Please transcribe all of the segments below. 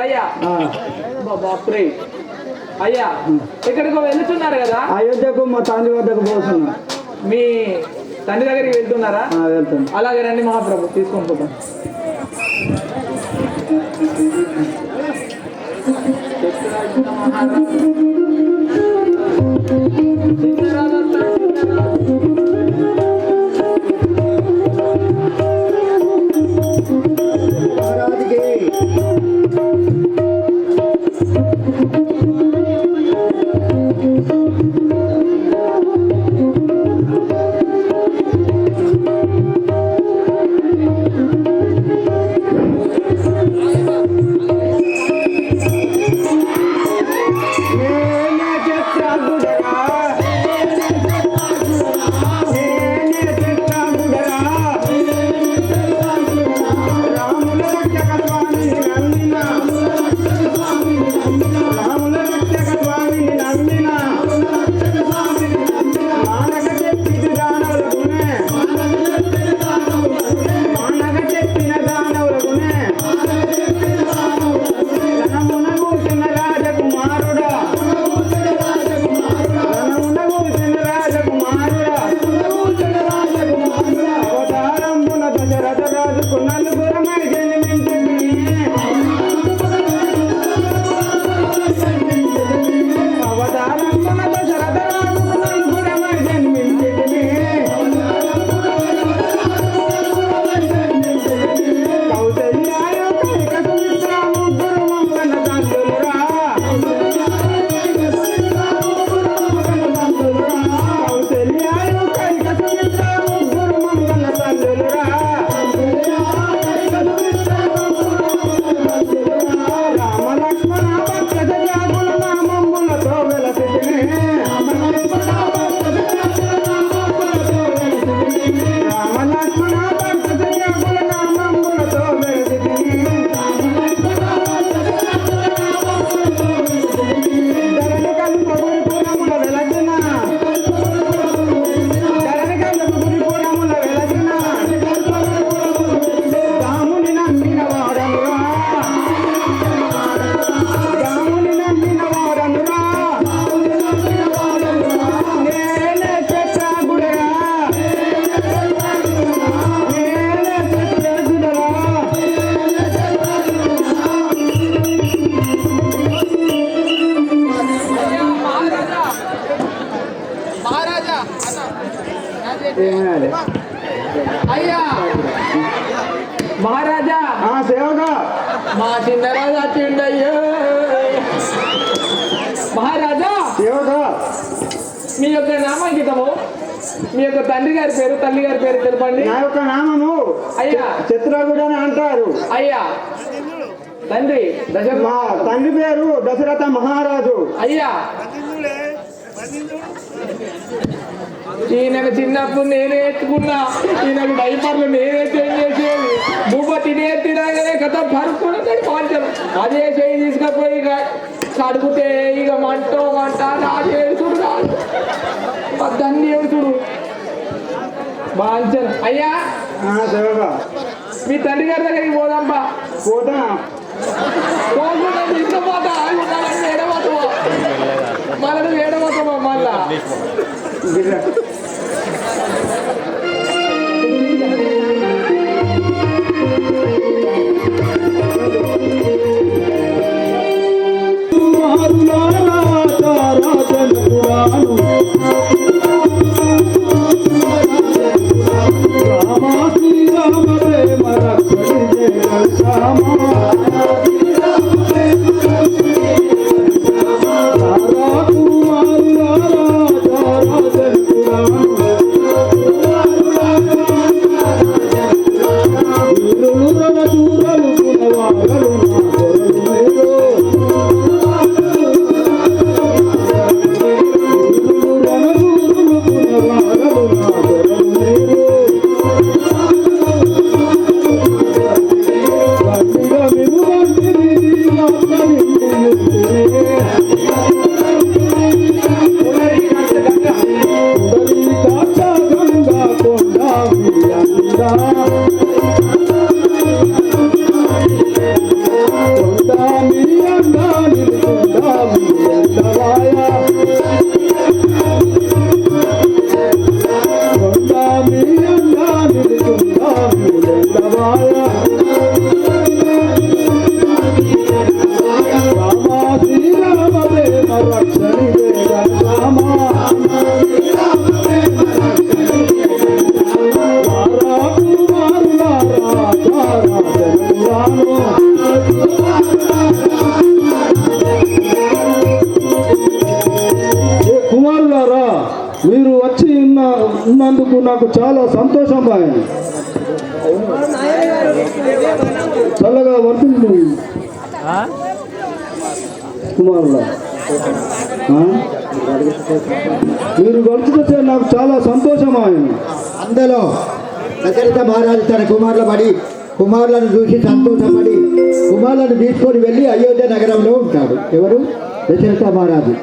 అయ్యా బాప్రే అయ్యా ఎక్కడికో వెళ్తున్నారు కదా? అయోధ్యకు మా తండ్రి వద్దకు పోతున్నా. మీ తండ్రి దగ్గరికి వెళ్తున్నారా? వెళ్తాను. అలాగే రండి మహాప్రభు, తీసుకొని పోతాం. అయ్యా మహారాజా, సేవగా మా చిన్నరాజా వచ్చిండయ్యో. మహారాజా సేవగా, మీ యొక్క నామాంకితము, మీ యొక్క తండ్రి గారి పేరు, తల్లి గారి పేరు తెలపండి. నా యొక్క నామము అయ్యా చిత్రగుడు అని అంటారు. అయ్యా తండ్రి మా తండ్రి పేరు దశరథ మహారాజు. అయ్యా ఈయనకు చిన్నప్పుడు నేనే ఎత్తుకున్నా, ఈయనకు డైపర్లు నేనే చేంజ్ చేసేది. భూప తినగానే కథ పరుకున్నాడు పాంచలు. అదే చేయి తీసుకపోయి కడుగుతే ఇక మంట రాజేడుచుడు కాదు, పద్దన్ని ఏడుచుడు బాంచలు. అయ్యా సేవగా, మీ తండ్రి గారి దగ్గరికి పోదాంపా. పోతా తీసుకుపోతా, ఏడబోతావా మళ్ళీ ఏడబోతావా మళ్ళా. ఆయన చల్లగా వర్తించు కుమారుల మీరు గడుచుకొచ్చే నాకు చాలా సంతోషం ఆయన. అందులో దశరథ మహారాజు తన కుమారులను చూసి సంతోషపడి కుమారులను తీసుకొని వెళ్ళి అయోధ్య నగరంలో ఉంటాడు. ఎవరు? దశరథ మహారాజు.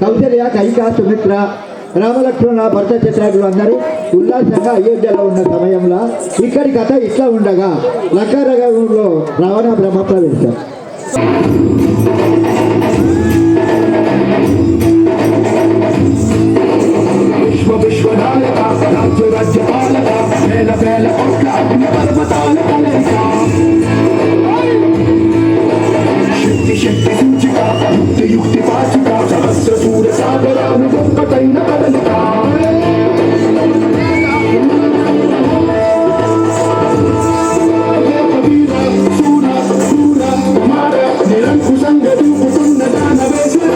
కౌశల్య, కైక, సుమిత్ర, రామలక్ష్మణ, భరత చిత్రాదులు అందరూ ఉల్లాసంగా అయోధ్యలో ఉన్న సమయంలో ఇక్కడి కథ ఇట్లా ఉండగా లంకానగరంలో రావణ బ్రహ్మ ప్రవేశం. విశ్వనాయక రాజ్యపాలక వేల వేల కోట్ల అగ్ని పర్వతాల కలయిక శక్తి సూచిక యుక్తి పాచిక సహస్ర సూర్య సాగరాలు ఒక్కటైన కదలిక నిరంకుశంగా దూకుతున్న దానవేశ్వర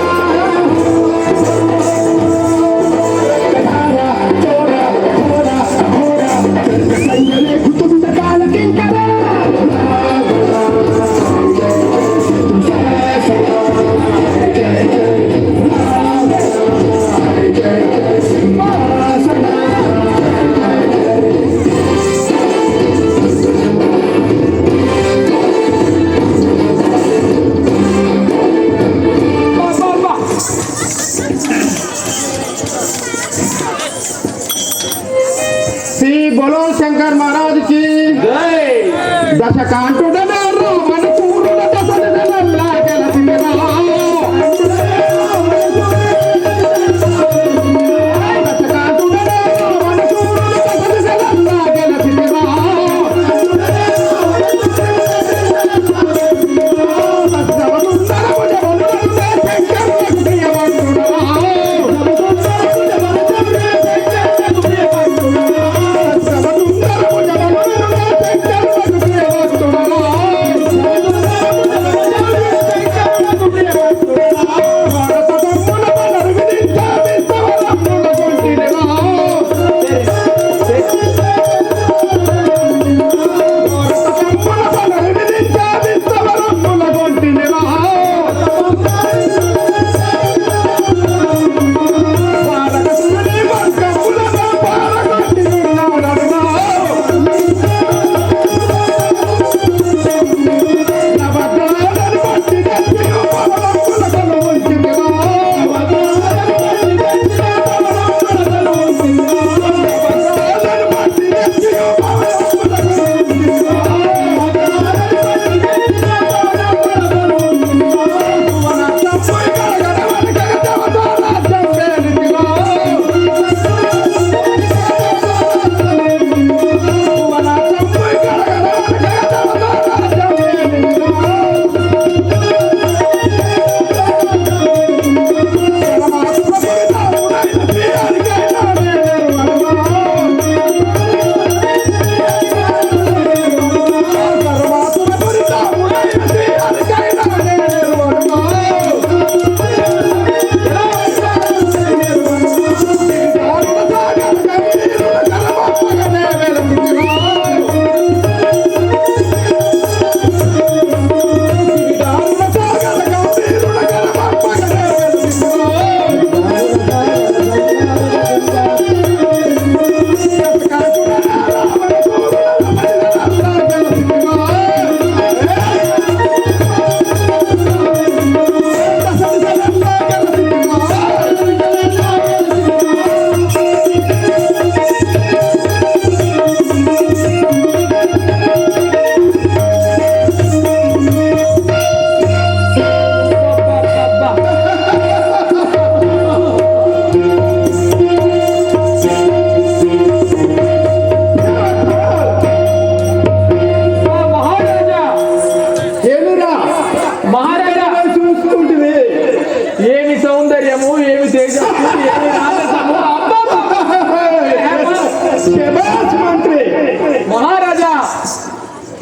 बोलो शंकर महाराज की జై दशकांठुडने रोमन पूर्ण दशरथनल्ला गेलसिरा दशकांठुडने रोमन पूर्ण दशरथनल्ला गेलसिरा సర్వసుందర భుజబలుండే శంకర ప్రియవంతుడా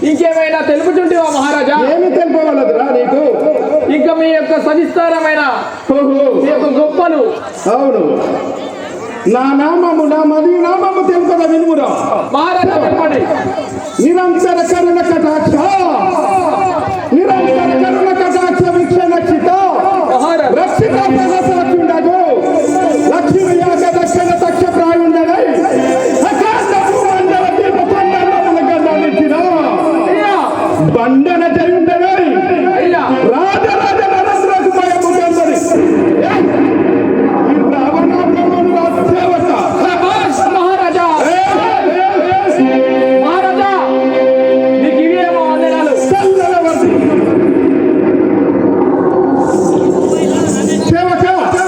ఇంకేమైనా తెలుపుచుంటివా మహారాజా? ఏమి తెలుపవలదురా నీకు? ఇంకా మీ యొక్క సవిస్తారమైన మీ యొక్క గొప్పలు. అవును, నా నామము నా మది నామము తెలుపద వినుమురా మహారాజా. కరుణ కటాక్ష నిరంతర కరుణ కటాక్ష వీక్షణ చిత రక్షిత సహసాచుండగు లక్ష్మి యాగ దక్షిణ తక్ష ప్రాయుండగై అఖండ భూమండల దీప పండలములుగా నడిచిన బండన జయుండగై రాజరాజ నరేంద్ర కుమారము గంధరి ఈ రావణాబ్రహ్మను సేవక మహారాజా మహారాజా నీకు ఇవేమో వందనాలు. చల్లనవర్తి సేవక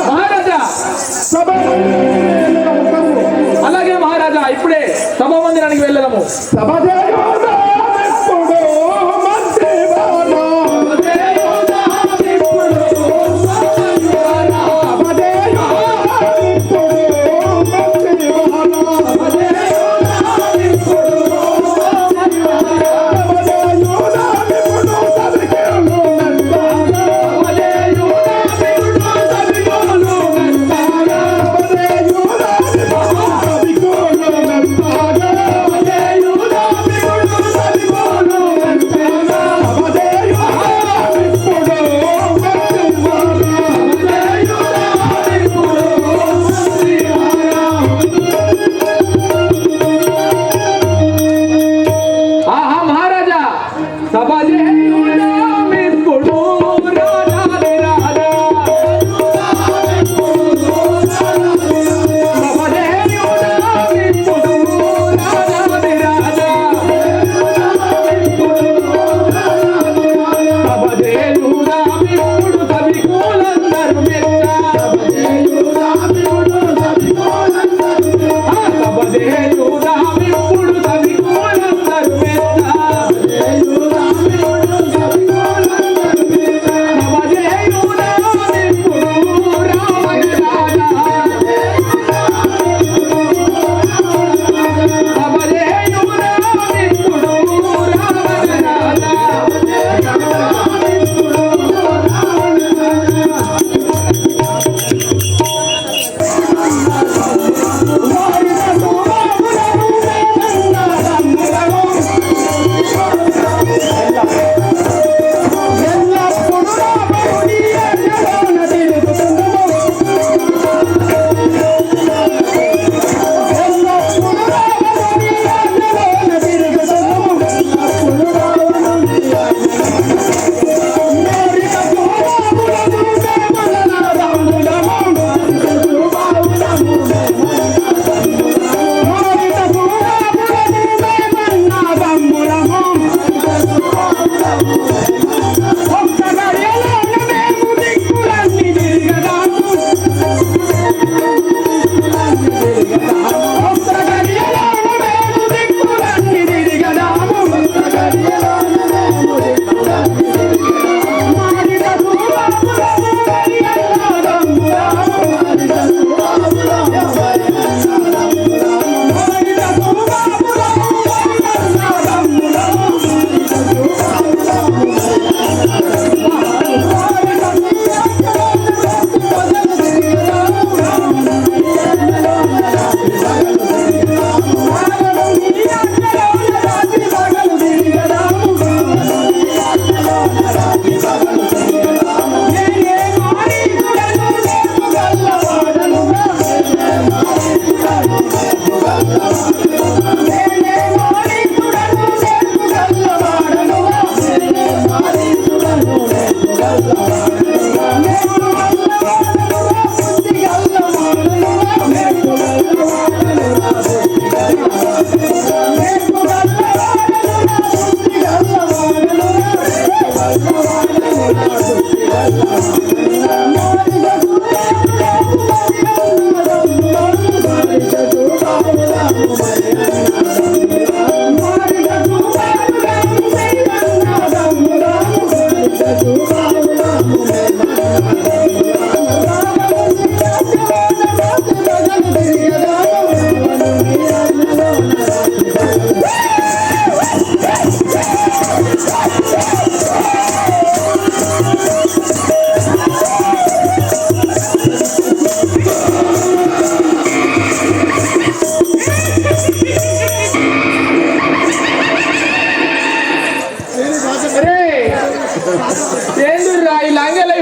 మహారాజా సభ అలాగే మహారాజా ఇప్పుడే సభా మందిరానికి వెళ్ళదాము. సభ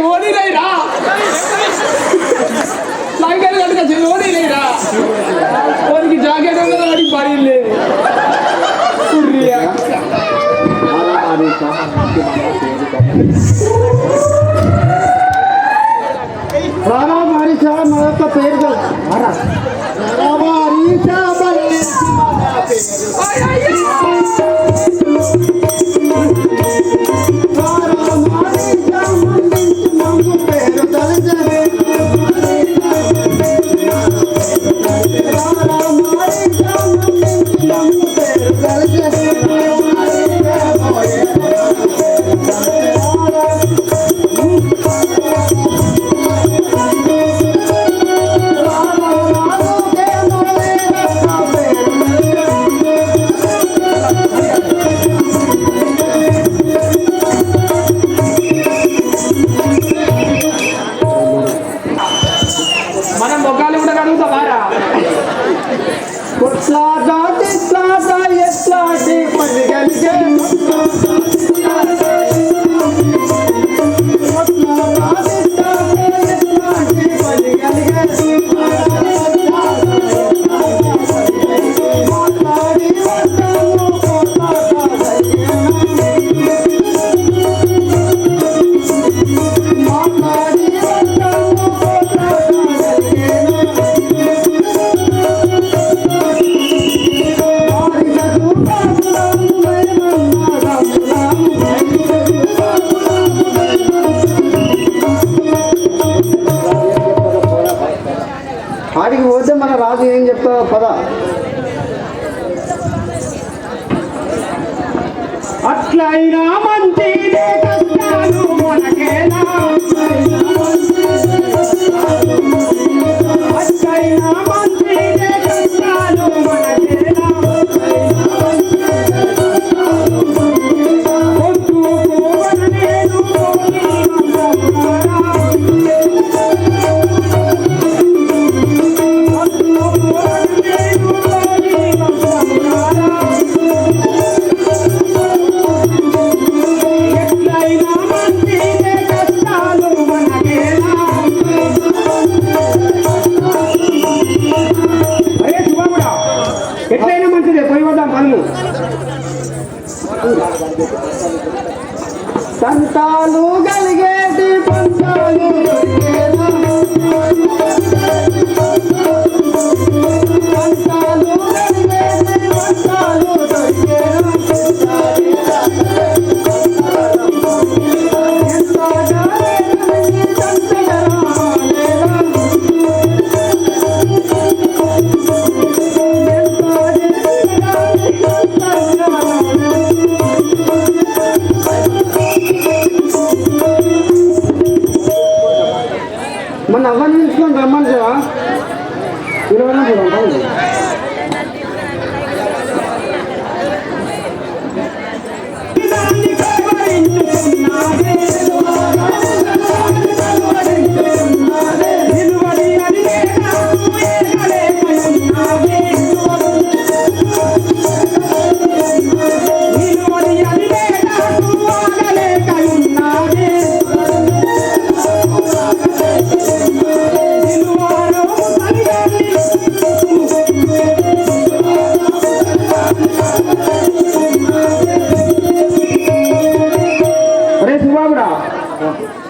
ఓడి లేరా లంగలు కట్టుకొచ్చి ఓడి లేరా వాడికి జాకెట్ ఉన్నదో వాడికి పని లేదు రారా మారీషా మా యొక్క పేరు కదా మనం మొక్కలు కూడా కడుగుతాం మారా ఆడికి పోతే మన రాజు ఏం చెప్తావు పద అట్లయినా మంచిదే కష్టాలు మనకేనా అట్లయినా మంచిదే కష్టాలు మనకేనా ఎట్లయినా మంచిదే పోయి వద్దాం పనులు సంతాలు కలిగేటి పంతాలు సంతాలు కలిగేటి పంతాలు మన అవ్వని తీసుకొని రమ్మంటావా 20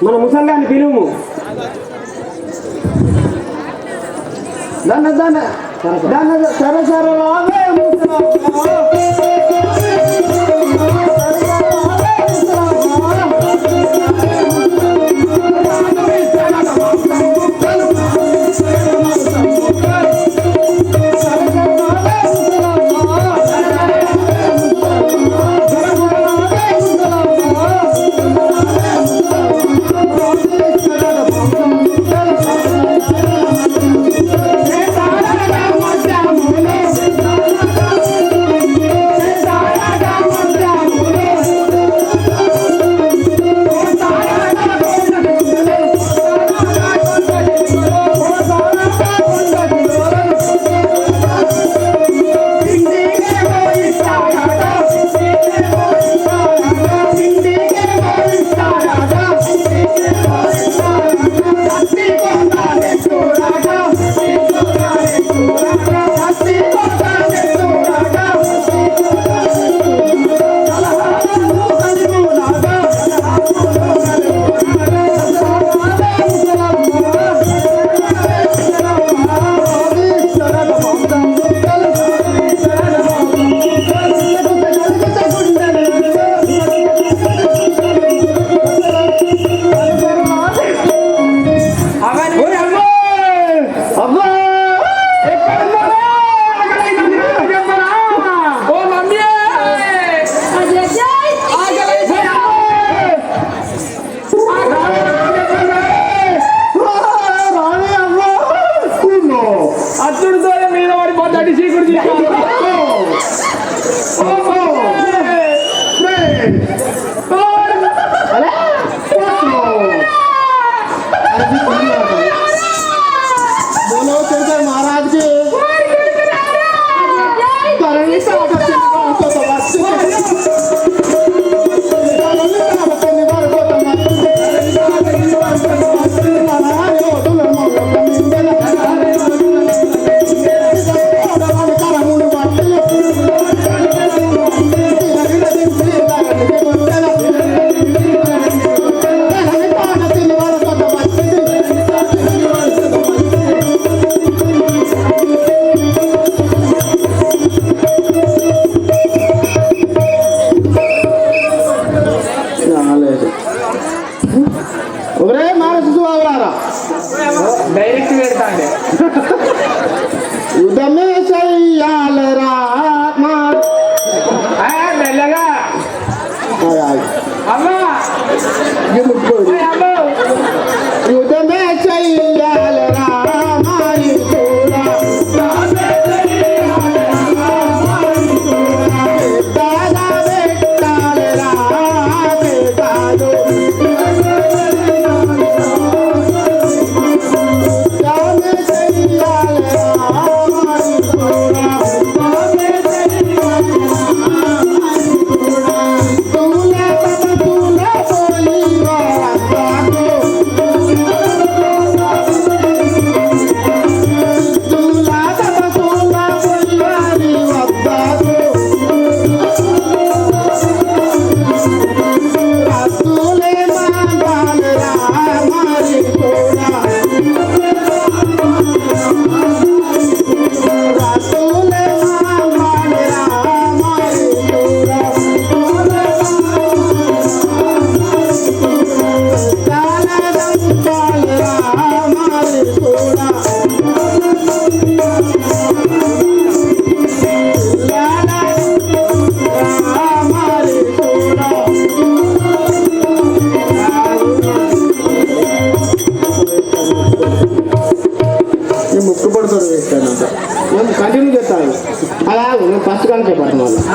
మన ముసల్లాన్ని పిలువు దాన్ని దాన్ని సరే సరే రావే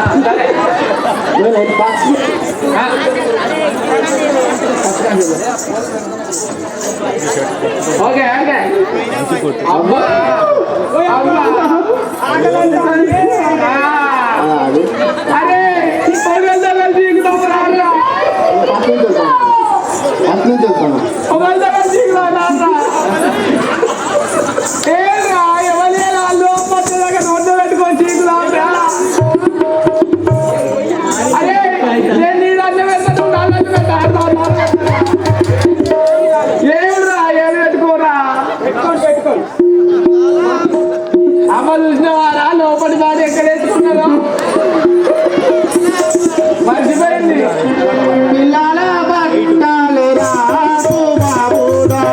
సరే ఓకే ఓకే అబ్బా అబ్బా అరే ఎవరైనా లోపల నోట్లో పెట్టుకొని చీకులా అరే నేను నీళ్ళు అన్న పెడతాను నన్ను పెట్టా ఏమిరా ఏమి పెట్టుకోరా పెట్టుకో అమ్మ చూసినవారా లోపలి వాడు ఎక్కడ వేసుకున్నారో మర్చిపోయింది పిల్లల బట్టాలు రాసు బాబురా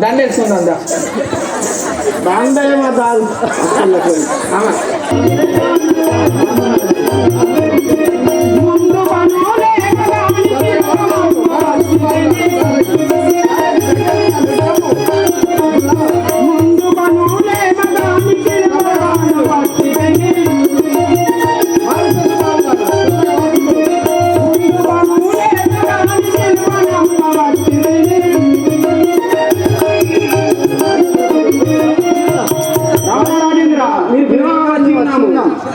దండేసుకుందా దండేమో దాదు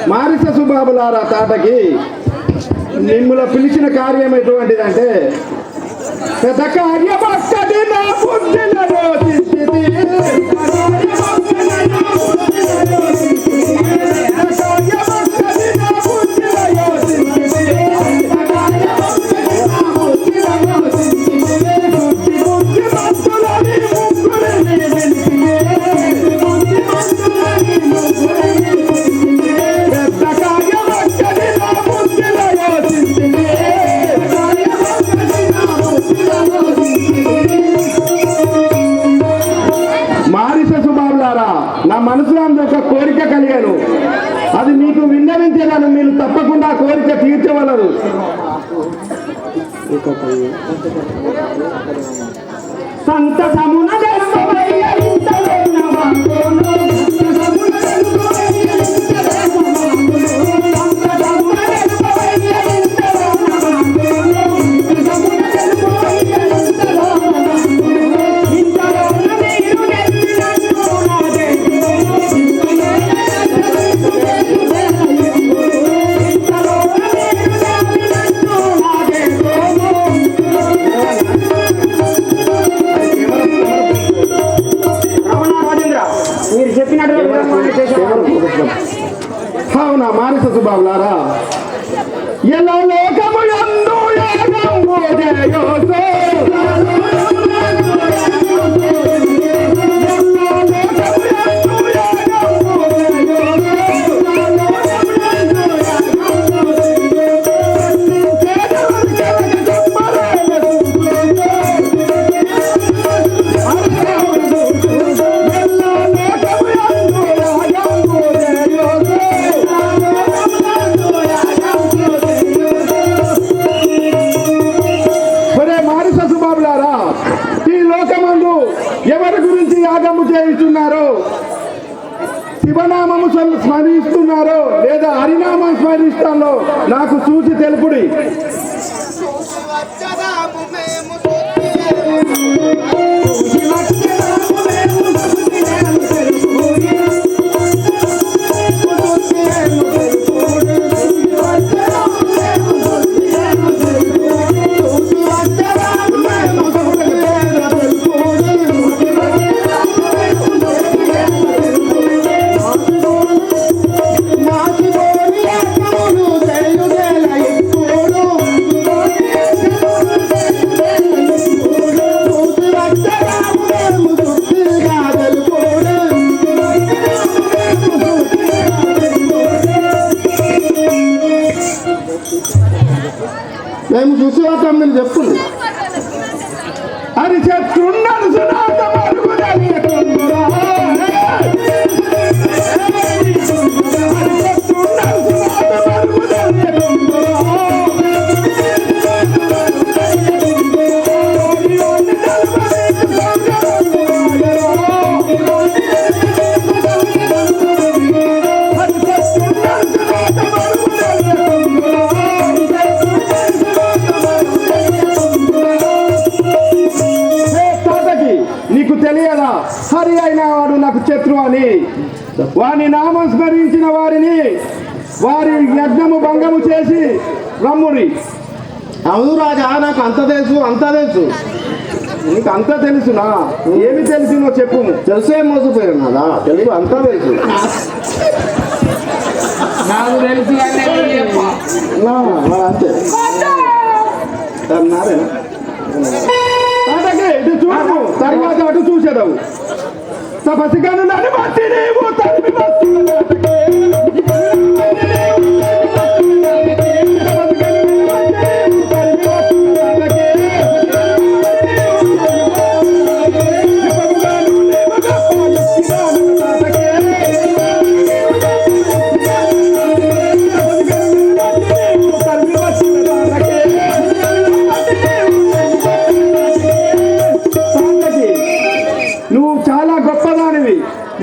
మారిస సుబాబులారా తాటకి మిమ్మల్ని పిలిచిన కార్యం ఎటువంటిదంటే పెద్ద కార్యం అక్కడి నా బుద్ధిలో నా మనసులో ఒక కోరిక కలిగాను. అది మీకు విన్నవించేదాను. మీరు తప్పకుండా కోరిక తీర్చవలరు. సంతసమున ఎలా లోకము యందు యాగము చేయుచు ఎవరి గురించి యాగము చేయిస్తున్నారో, శివనామము స్మరిస్తున్నారో లేదా హరినామం స్మరిస్తారో నాకు చూసి తెలుపుడి. మేము చూసి వస్తాం, మీరు చెప్పుంది. అది చెప్తున్నాను సునాత తెలియదా? హరి అయిన వాడు నాకు శత్రు అని. వాని నామం స్మరించిన వారిని వారి యజ్ఞము భంగము చేసి రమ్ముడి. అవును రాజా, నాకు అంత తెలుసు, అంత తెలుసు. నీకు అంతా తెలుసునా? ఏమి తెలుసునో చెప్పు. తెలిసే మోసపోయాను కదా, తెలుసు, అంతా తెలుసు. నాకు తెలుసు అంతే. ఇటు చూడు, తర్వాత అటు చూసేదావు. తపస్సుగాను నన్ను బట్టి నీవు తరిమి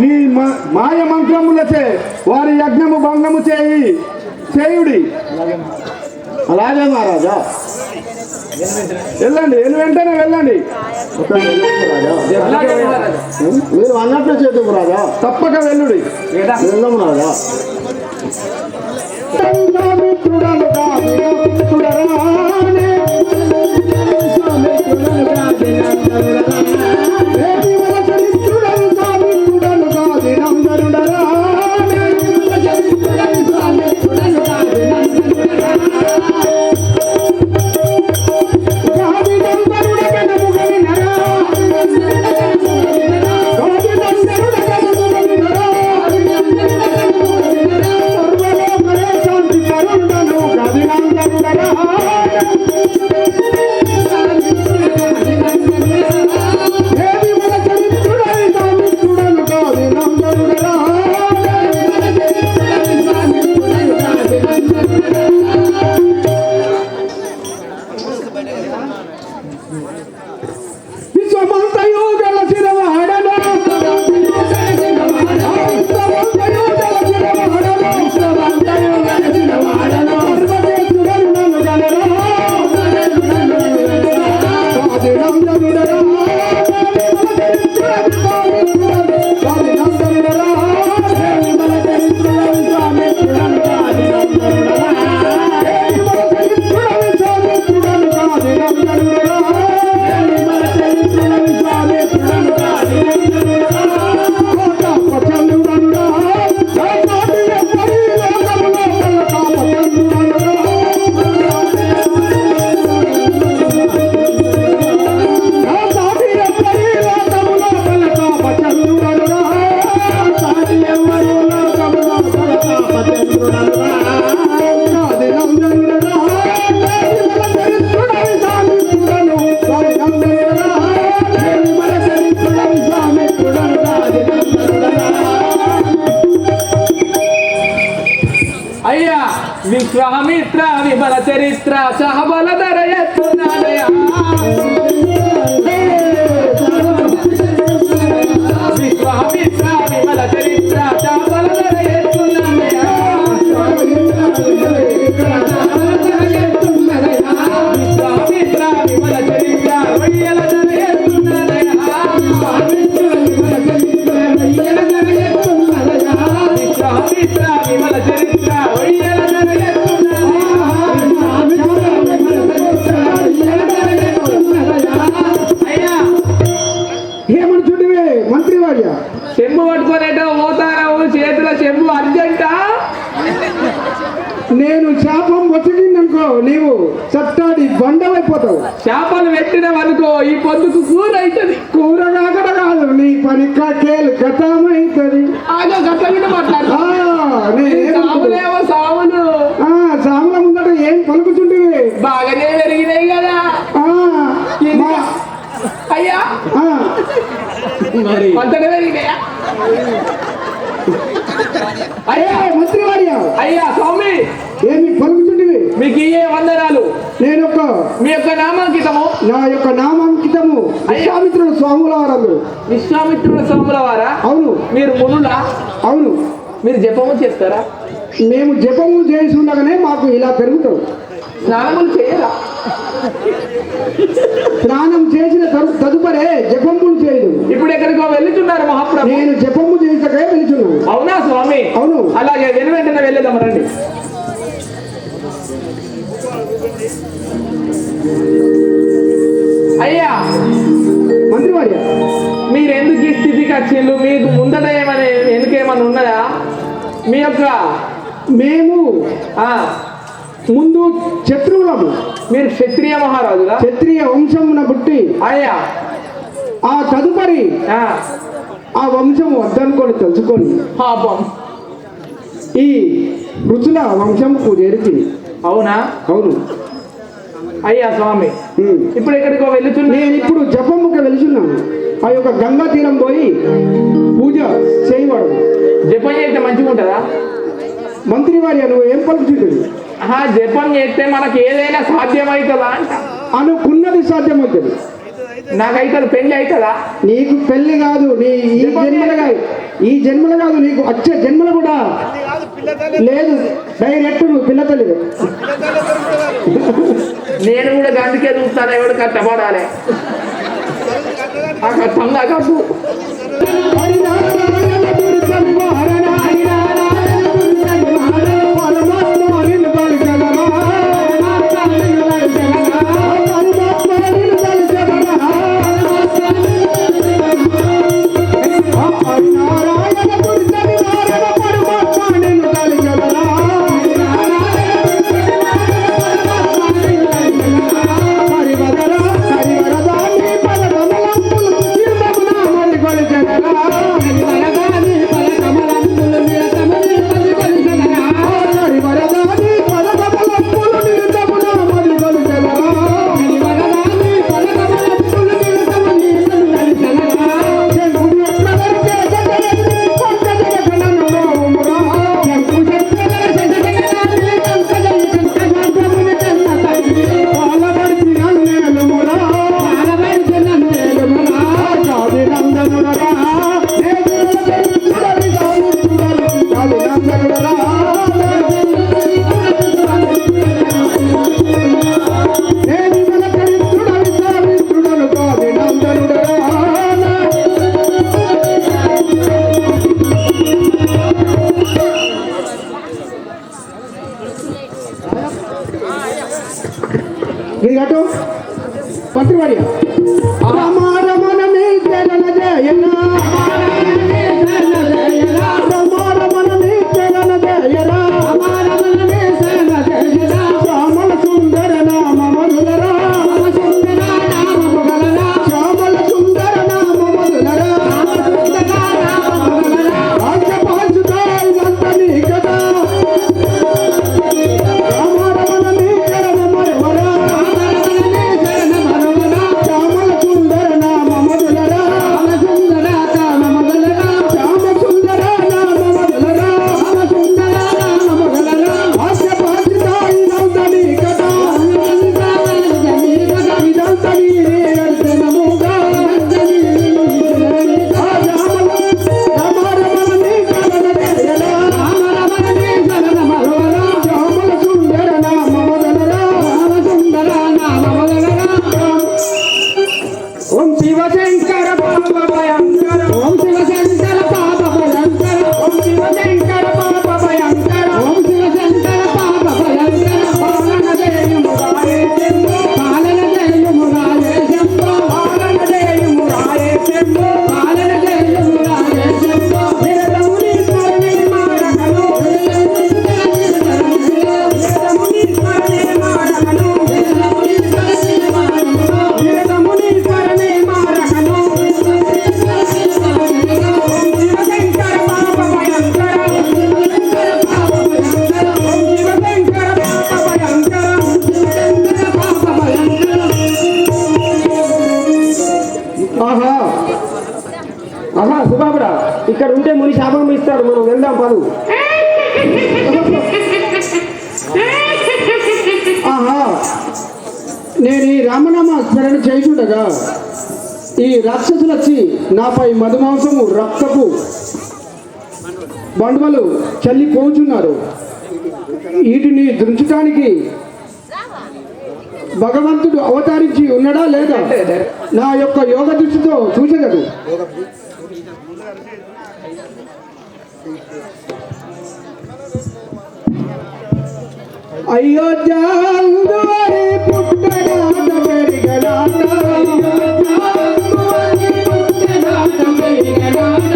నీ మాయ మంత్రములచే వారి యజ్ఞము భంగము చేయుడి. అలాగే మహారాజా, వెళ్ళండి, వెంటనే వెళ్ళండి. మీరు అన్నట్లు చేద్దాం రాజా, తప్పక వెళ్ళుడి. వెళ్దాం రాజా. శాంతి విమల చరిత్ర సహబల ధర ఎత్తున్నాడయా విశ్వామిత్ర విమల చరిత్ర సహబల ధర ఎత్తున్నాడయా విశ్వామిత్ర విమల చరిత్ర వయ్యల ధర ఎత్తున్నాడయా విశ్వామిత్ర విమల చరిత్ర వయ్యల ధర ఏమనుచుంటివే మంత్రి వార్య? చెంబు పట్టుకునేటో పోతారావు చేతుల చెంబు అర్జెంటా నేను శాపం వచ్చిందనుకో నీవు చట్టాడి బండమైపోతావు. చేపలు పెట్టినవనుకో ఈ పొద్దుకు కూర అవుతుంది. కూర కాకడ కాదు నీ పని కేలు గతమైతుంది. ఆగో గట్ల మీద మాట్లాడు సాములేవో సాములు సాముల ముందట ఏం పలుకుతుంటివి? బాగానే పెరిగినాయి కదా అయ్యా మరి అంతనే పెరిగినాయా? అయ్యా మంత్రి వార్య అయ్యా స్వామి ఏమి పలుకుతుంటివి? మీకు ఇయ్యే వందనాలు. మీ యొక్క నామాంకితము నా యొక్క నామాంకితము విశ్వామిత్రుడు స్వాముల వారు. విశ్వామిత్రుల స్వాముల వారా? అవును. మీరు మునులా? అవును. మీరు జపము చేస్తారా? మేము జపము చేసి ఉండగానే మాకు ఇలా పెరుగుతాం. స్నానములు చేయరా? స్నానం చేసిన తదుపరే జపములు చేయదు. ఇప్పుడు ఎక్కడికో వెళ్తున్నారు మహాప్రభు? నేను జపము చేసకే వెళ్తున్నాను. అవునా స్వామి? అవును. అలాగే వెంటనే వెళ్ళేద్దాం రండి. అయ్యా మంత్రి వార్య మీరు ఎందుకు ఈ స్థితికి వచ్చిండ్రు? మీకు ముందట ఏమని వెనుకేమన్నా ఉన్నదా? మీ యొక్క మేము ముందు శత్రువులము. మీరు క్షత్రియ మహారాజుగా? క్షత్రియ వంశమున పుట్టి అయ్యా ఆ తదుపరి ఆ వంశము వద్దనుకొని తెలుసుకొని పాపం ఈ రుచుల వంశముకు చేరిచి. అవునా? అవును. అయ్యా స్వామి ఇప్పుడు ఎక్కడికో వెళ్తున్నా? నేను ఇప్పుడు జపముకి వెళ్తున్నాను. ఆ యొక్క గంగా తీరం పోయి పూజ చేయవాడు. జపం చేస్తే మంచిగా ఉంటుందా? మంత్రి వార్య నువ్వు ఏం పలుకుతుంది? జపం చేస్తే మనకి ఏదైనా సాధ్యమవుతుందా అంట. అనుకున్నది సాధ్యమవుతుంది. నాకైతే పెళ్లి అవుతుందా? నీకు పెళ్లి కాదు, నీ ఈ జన్మలు కాదు, ఈ జన్మలు కాదు, నీకు వచ్చే జన్మలు కూడా లేదు. డైరెక్ట్ నువ్వు పిల్లతల్లి. నేను కూడా గందుకే చూస్తాను. ఎవడు కట్టబడాలి ఆ కట్టంగా కట్టు. పత్రివాడి రమారమణమే జన జయనా రమారమణమే జన జయనా రమారమణమే జన జయనా శ్యామల సుందర నామ మధులరా సుందర నామ మధులరా శ్యామల సుందర నామ మధులరా సుందర నామ మధులరా రాజ పాంచుతాయి నంతని కదా రమారమణమే జన మరవరా శ్యామల సుందర నామ మధులరా సుందర యముని శాపం ఇస్తాడు. మనం వెళ్దాం పదు. ఆహా, నేను ఈ రామనామ స్మరణ చేయుచుండగా ఈ రాక్షసులు వచ్చి నాపై మధుమాంసము రక్తపు బండువలు చల్లి పోచున్నారు. వీటిని దృంచడానికి భగవంతుడు అవతరించి ఉన్నాడా లేదా నా యొక్క యోగ దృష్టితో చూసగదు. అయోధ్య పుట్టరాట పెరిగరాట, అయోధ్య పుట్టరాట పెరిగరాట,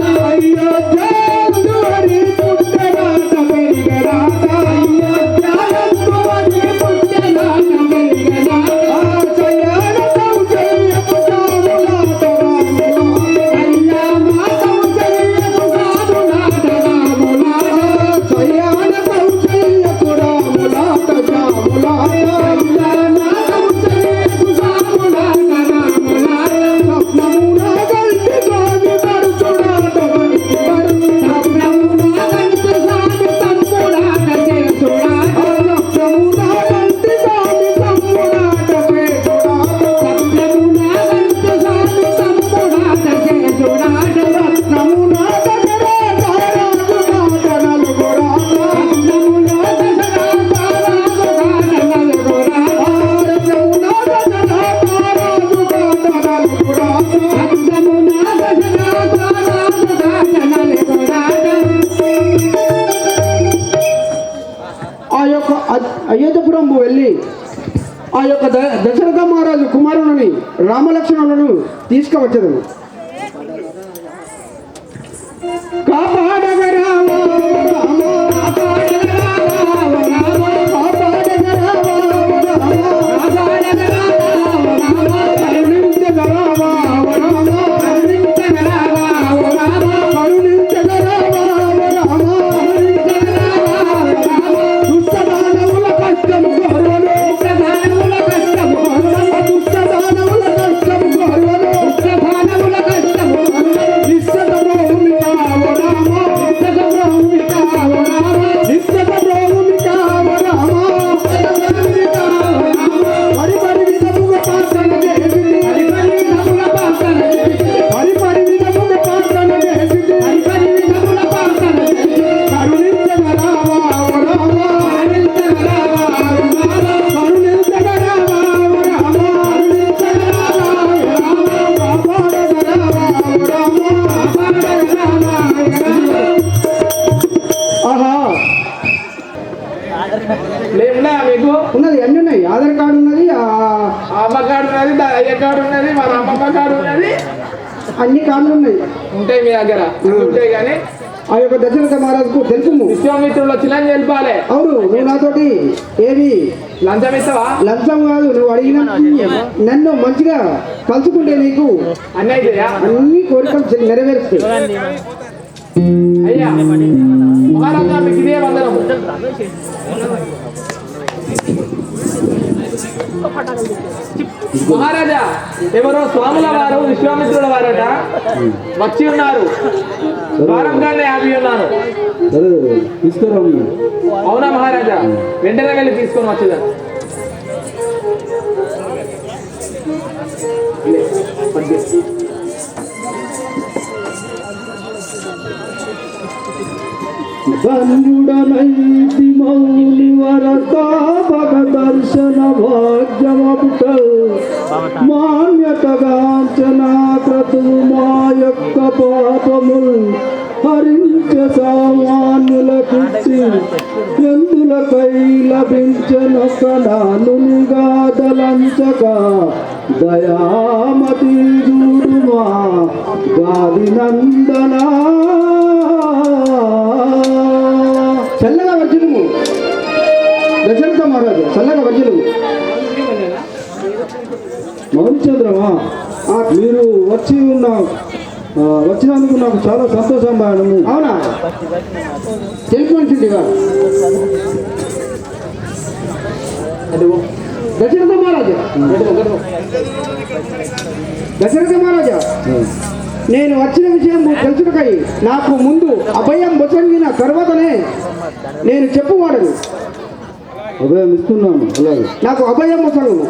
అయోధ్యపురం వెళ్ళి ఆ యొక్క దశరథ మహారాజు కుమారుని రామలక్ష్మణులను తీసుకువచ్చదు. ఉన్నది అన్ని ఉన్నాయి. ఆధార్ కార్డు ఉన్నది, అమ్మ కార్డు ఉన్నది, అయ్య కార్డు ఉన్నది, మన అమ్మమ్మ కార్డు ఉన్నది, అన్ని కార్డులు ఉన్నాయి. ఉంటాయి మీ దగ్గర ఉంటాయి. కానీ ఆ యొక్క దశరథ మహారాజుకు తెలుపు. విశ్వామిత్రుడు వచ్చిందని తెలిపాలి. అవును, నువ్వు నాతోటి ఏది లంచం ఇస్తావా? లంచం కాదు, నువ్వు అడిగిన నన్ను మంచిగా కలుసుకుంటే నీకు అన్నీ అవుతాయా? అన్ని కోరికలు నెరవేరుస్తాయి. అయ్యా మహారాజా, మీకు ఇదే వందనము. మహారాజా, ఎవరో స్వాముల వారు విశ్వామిత్రుల వారట వచ్చి ఉన్నారు. వారంగానే ఆపి ఉన్నాను. అవునా మహారాజా? వెంటనే వెళ్ళి తీసుకొని వచ్చేదాన్ని. ధన్యుడనైతి మౌని వరదా భగ దర్శన భాగ్యమపుట మాన్యతగాంచనా క్రతువు మా యొక్క పాపముల్ హరించ సామాన్యులకిచ్చి ఎందులకై లభించనొక నానునిగాదలంచక దయామతి చూడుమా గాలి నందనా. చల్లగా వర్జనము దశరథ మహారాజు, చల్లగా వర్జనము. మౌనిచంద్రమా, మీరు వచ్చినందుకు నాకు చాలా సంతోషం బాయనము. అవునా? తెలుసుకుంటుందిగా దశరథ మహారాజా, దశరథ మహారాజా, నేను వచ్చిన విషయం తెలుసుకై నాకు ముందు అభయం బొసంగిన తర్వాతనే నేను చెప్పువాడను. అభయం ఇస్తున్నాను. అలాగే నాకు అభయం బొసంగును.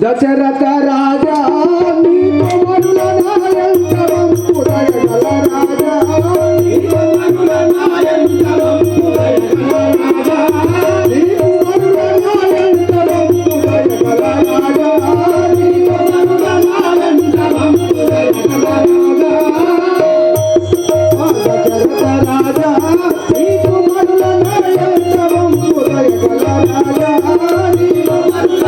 దశరథ రాజా నీ కుమారుల నాయంతవంతు దయగల రాజా, నీ కుమారుల నాయంతవంతు దయగల రాజా, నీ కుమారుల నాయంతవంతు దయగల రాజా, నీ కుమారుల నాయంతవంతు దయగల రాజా. దశరథ రాజా నీ కుమారుల నాయంతవంతు దయగల రాజా, నీ కుమారుల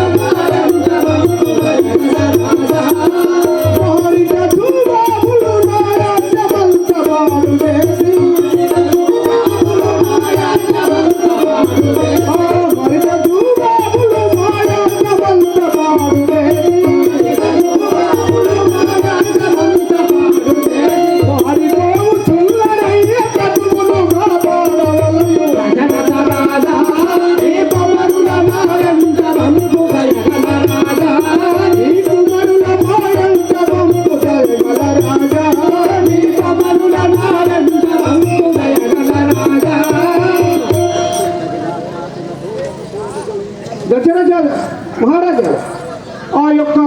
దశరథ మహారాజా ఆ యొక్క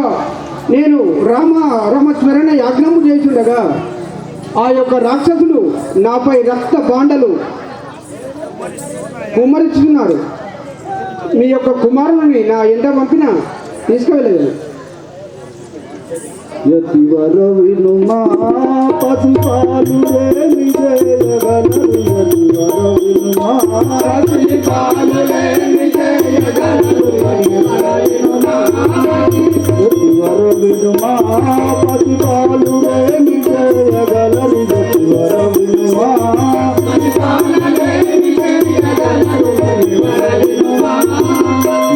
నేను రామస్మరణ యాజ్ఞము చేస్తుండగా ఆ యొక్క రాక్షసులు నాపై రక్త బాండలు కుమ్మరించుకున్నారు. మీ యొక్క కుమారుని నా ఎంట పంపిన తీసుకువెళ్ళలేదు. యతివర వినుమా పసిపాలు రేమి జయగలరు, యతివర వినుమా పసిపాలు రేమి జయగలరు, యతివర వినుమా పసిపాలు రేమి జయగలరు, యతివర వినుమా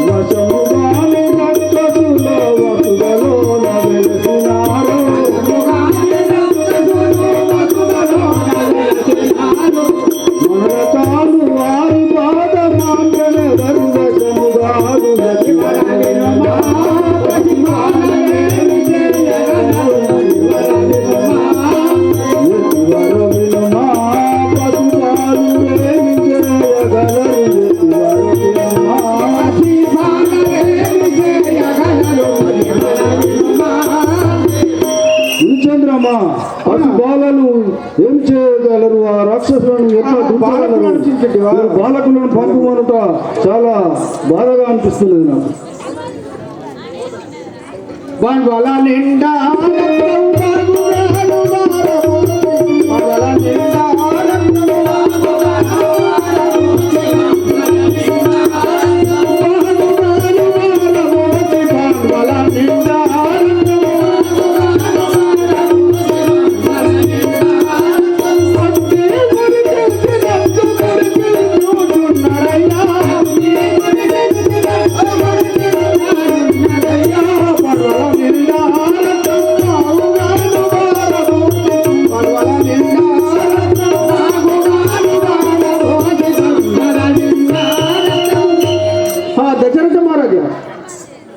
వశముగాని రక్తసుల వసుదలోన వెలసినారు, మనరతాలు వారి పాద మాంగళెదరు వశముగాను యతివర వినుమా పసిపాలు రేమి జయగలరు, యతివర వినుమా పసిపాలు రేమి జయగలరు, యతివర వినుమా చంద్రమా పసిబాలలు ఏం చేయగలరు? ఆ రాక్షసులను ఎట్లా దుర్గలరు? బాలకులను పంపమనుట చాలా బాధగా అనిపిస్తున్నది నాకు. బండ్వల నిండా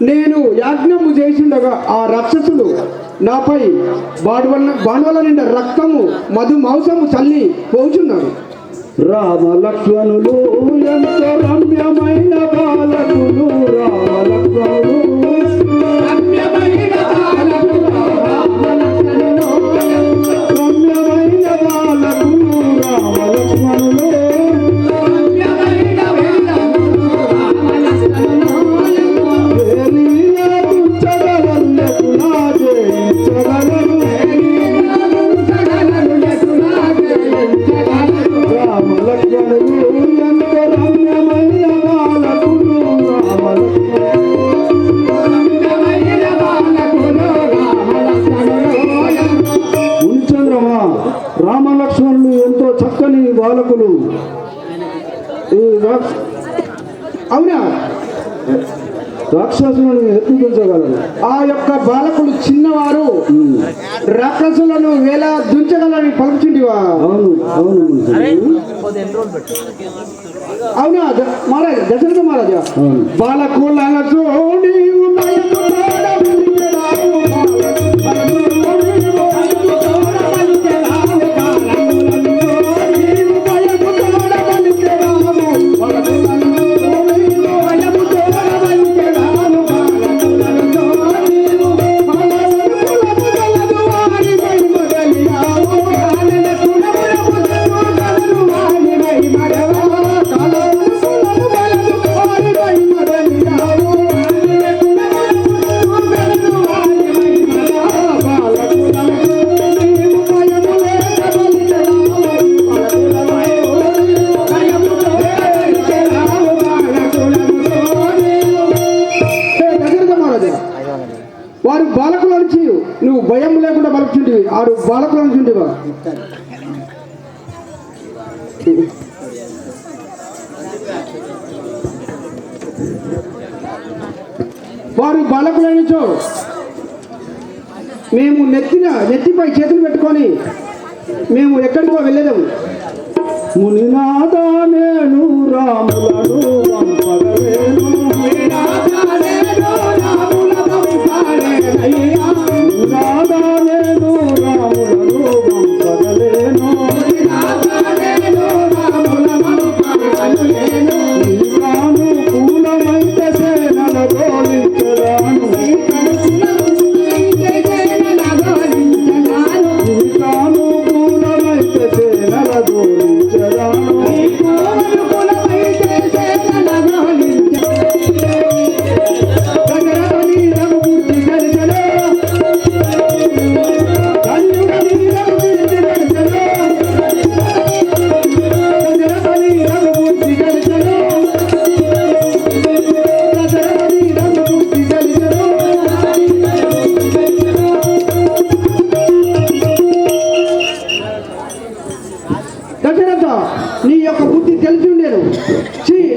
నేను యాజ్ఞము చేసిండగా ఆ రాక్షసులు నాపై బాణవల నిండా రక్తము మధు మాంసము చల్లి పోచున్నారు. రామ లక్ష్మణులు ఎంతో రమ్యమైన బాలకులు, రామ లక్ష్మణులు రమ్యమైన బాలకులు, రామ లక్ష్మణులు రామలక్ష్మణులు ఎంతో చక్కని బాలకులు. అవునా? రాక్షసులను ఎత్తుకుంచగలరు. ఆ యొక్క బాలకులు చిన్నవారు రాక్షసులను ఎలా దుంచగలని పలుకుచుంటివా? అవును అవును అవునా మహారాజా, దశరథ మహారాజా? బాలకులను చూడి ఉంటివి ఆడు బాలకుల నుంచి ఉంటివా వారు బాలకుల నుంచో మేము నెత్తిపై చేతులు పెట్టుకొని మేము ఎక్కడికో వెళ్ళేదాము. మునినాథ నేను రాములను వంపగలేను, మునినాథ నేను రాములను వంపగలేనయ్యా, మునినాథ నేను రాములను వంపగలేను, మునినాథ నేను రాములను వంపగలేను, నీకాను కూలమైతే సేనల గోలించరాను, నీకాను కూలమైతే సేనల గోలించరాను, దశరథ నీ యొక్క బుద్ధి తెలిసి ఉండేను.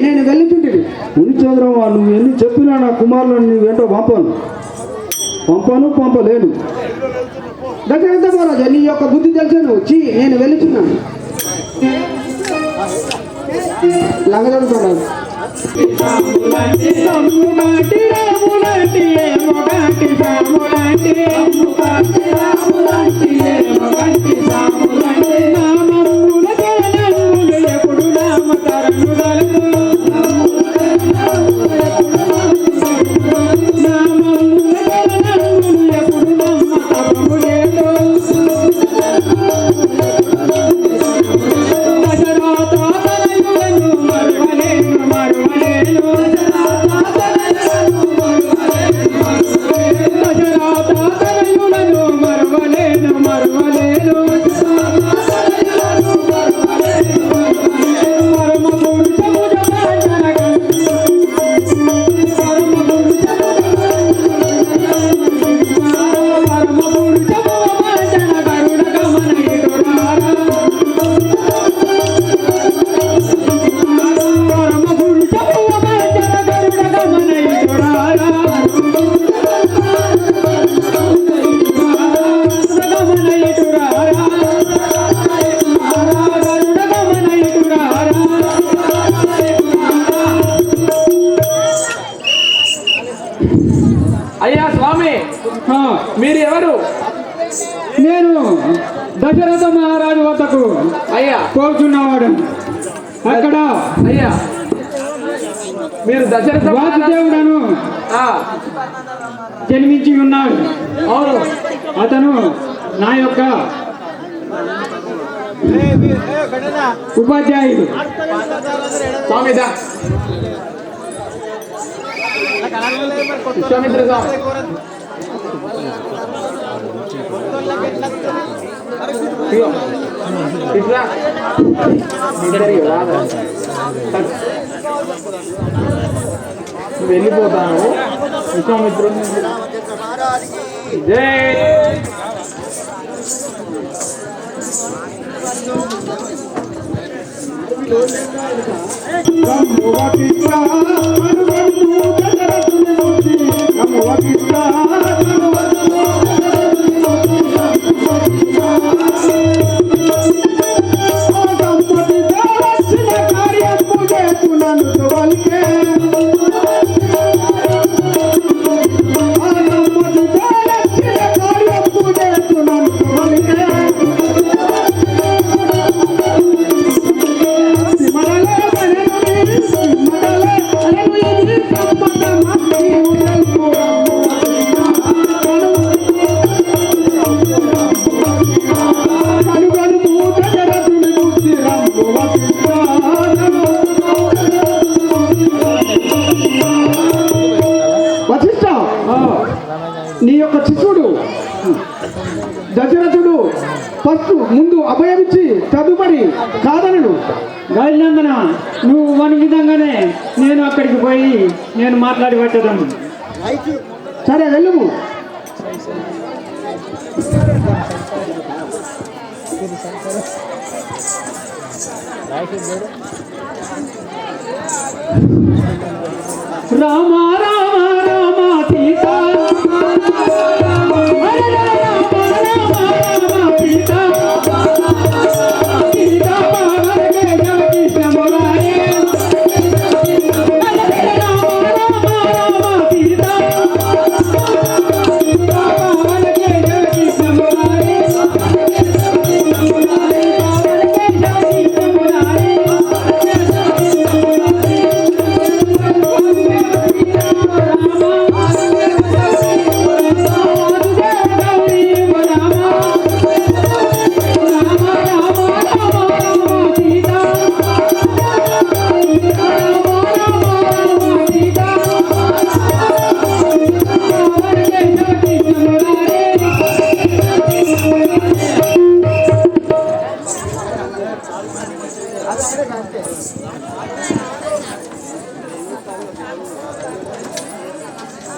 నేను వెళ్ళుచుంటిని. మునిచంద్రమా, నువ్వు ఎన్ని చెప్పినా నా కుమారులను నీ వెంట పంపలేను. దశరథ మహారాజా నీ యొక్క బుద్ధి తెలిసాను. నేను వెళ్ళుచున్నాను. లంగదొడుతున్నాను. అయ్యా స్వామి, మీరు ఎవరు? నేను దశరథ మహారాజు వద్దకు అయ్యా పోచున్నవాడు. అక్కడ అయ్యా మీరు దశరథ వాసుదేవుడను జన్మించి ఉన్నాడు. అవును, అతను నా యొక్క ఉపాధ్యాయుడు. స్వామిదా విశ్వామిత్ర స్వామి. ఇగో, ఇట్లా నువ్వు వెళ్ళిపోతాను. విశ్వామిత్రుడు జై వశిష్ఠ, నీ యొక్క శిష్యుడు దశరథుడు ఫస్ట్ ముందు అభయమిచ్చి తదుపరి కాదనను. గజనందన, నువ్వు మన విధంగానే నేను అక్కడికి పోయి నేను మాట్లాడి పట్టేదాన్ని. సరే వెళ్ళము. రామ రామ రామ సీతా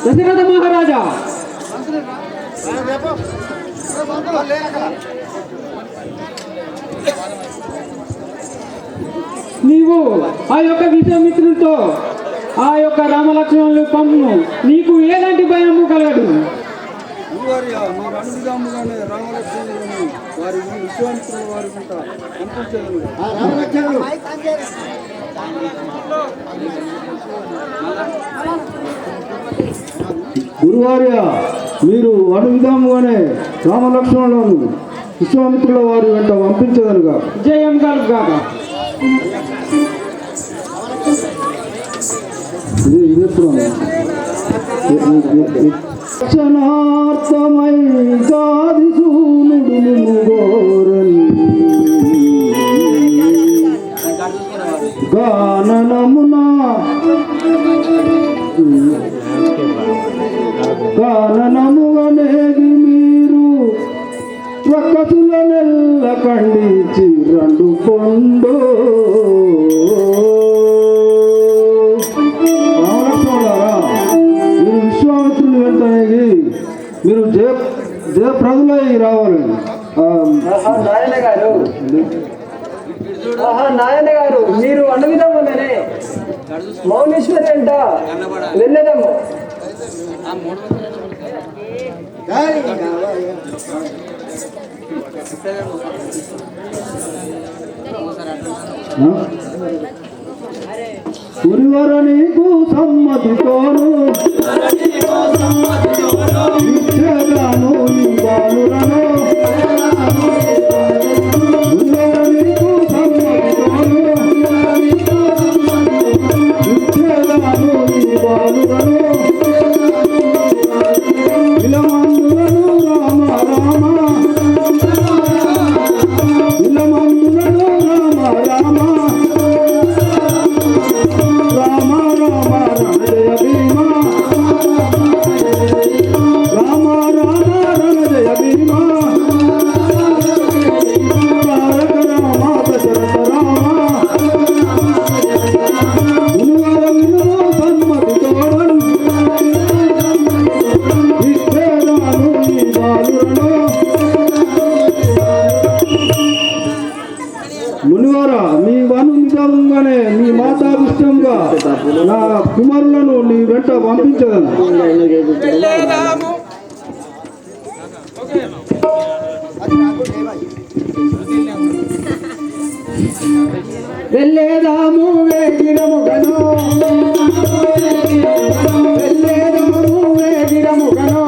దశరథ మహారాజా, నీవు ఆ యొక్క విశ్వామిత్రునితో ఆ యొక్క రామలక్ష్మణులు పంపును, నీకు ఎలాంటి భయము కలగదు. గురువార్య, మీరు అటు విధముగానే రామలక్ష్మణులను విశ్వామిత్రుల వారి వెంట పంపించదనుగా. జయం కలుగాక. రక్షణార్థమై గాదిసూనుడు గోరని గాననముగనేగి మీరు ప్రకతుల నెల్ల ఖండించి రెండు కొండు. రామలక్ష్మణులారా, మీరు విశ్వామిత్రుని వెంటనేగి మీరు జయప్రదులై రావాలి. నాయన గారు, మీరు అన్న విధంగానే మౌనేశ్వరి అంట వెళ్ళేదము. పురివర నీకు సమ్మతితోను ఇచ్చేదాను ఈ బాలురను. పురివర నీకు సమ్మతితోను ఇచ్చేదాను ఈ బాలురను. విలమందులను రామ రామ, విలమందులను రామ రామ, రామ రామ రణజయ భీమా, రామ రామ రణజయ భీమా, తారక రామ దశరథ రామ. మునివరమును సన్మతి తోడను ఇచ్చేదాను ఈ బాలురను. మునివారా, మీ అనుమితంగానే మీ మాతాభిష్టంగా నా కుమారులను నీ వెంట పంపించదను. వెళ్ళేదాము వేగిరముగను, వెళ్ళేదాము వేగిరముగను,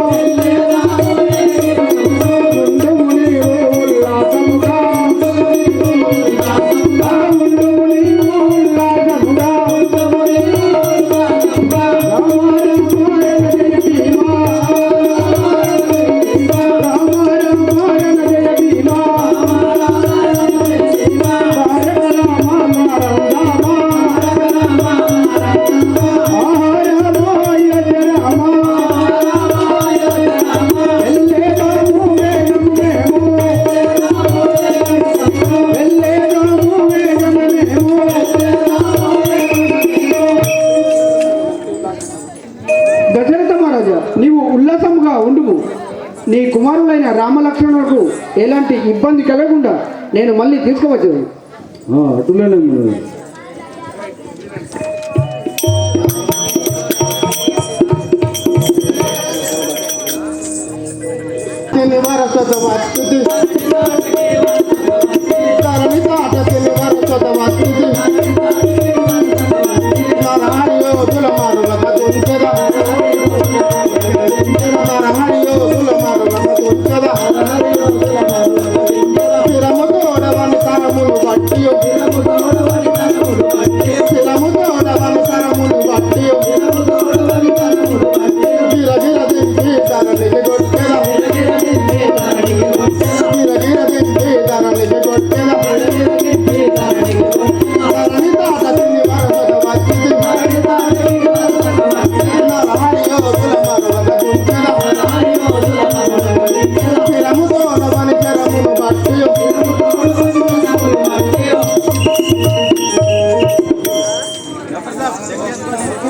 ముందుము నీవు ఉల్లాసముగా, ముందుము నీవు ఉల్లాసముగా, రామాయణ జయ భీమా, రామాయణ జయ భీమా, తారక రామ రామ రామ. నీ కుమారులైన రామలక్ష్మణులకు ఎలాంటి ఇబ్బంది కలగకుండా నేను మళ్ళీ తీసుకువచ్చాను. అటులేనే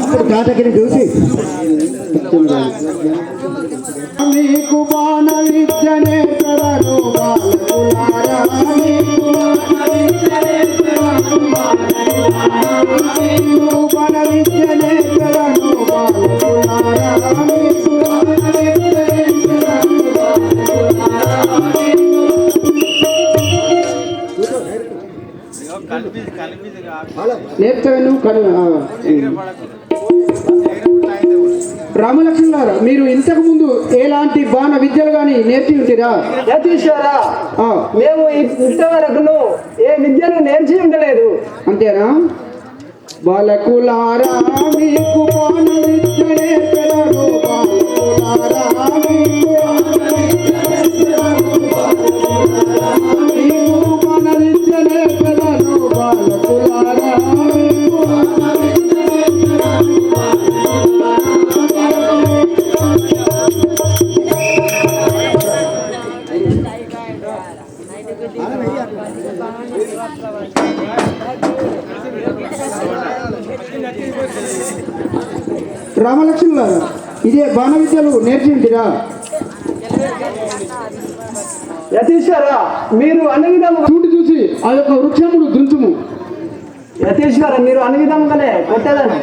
ఇప్పుడు తాతకిని చూసి మీకు బాణ విద్య నేర్పరను బాలకులారా, మీకు బాణ విద్య నేర్పరను బాలకులారా, నేర్పను రామలక్ష్మణులారా, మీరు ఇంతకు ముందు ఎలాంటి బాణ విద్యలు కానీ నేర్చి ఉంటిరా? యతీశ్వరా, మేము ఇంతవరకును ఏ విద్యను నేర్చి ఉండలేదు. అంతేనా? బాలకులారా మీకు బాణ విద్య నేర్పెదను, బాలకులారా మీకు బాణ విద్య నేర్పెదను, బాలకులారా రామలక్ష్మణులారా, ఇదే బాణ విద్యలు నేర్చి ఉంటిరా? యతీశ్వరా, మీరు అన్న విధముగా చూడు చూసి ఆ యొక్క వృక్షమును దుంచుము. యతీశ్వర, మీరు అన్న విధముగానే కొట్టేదాన్ని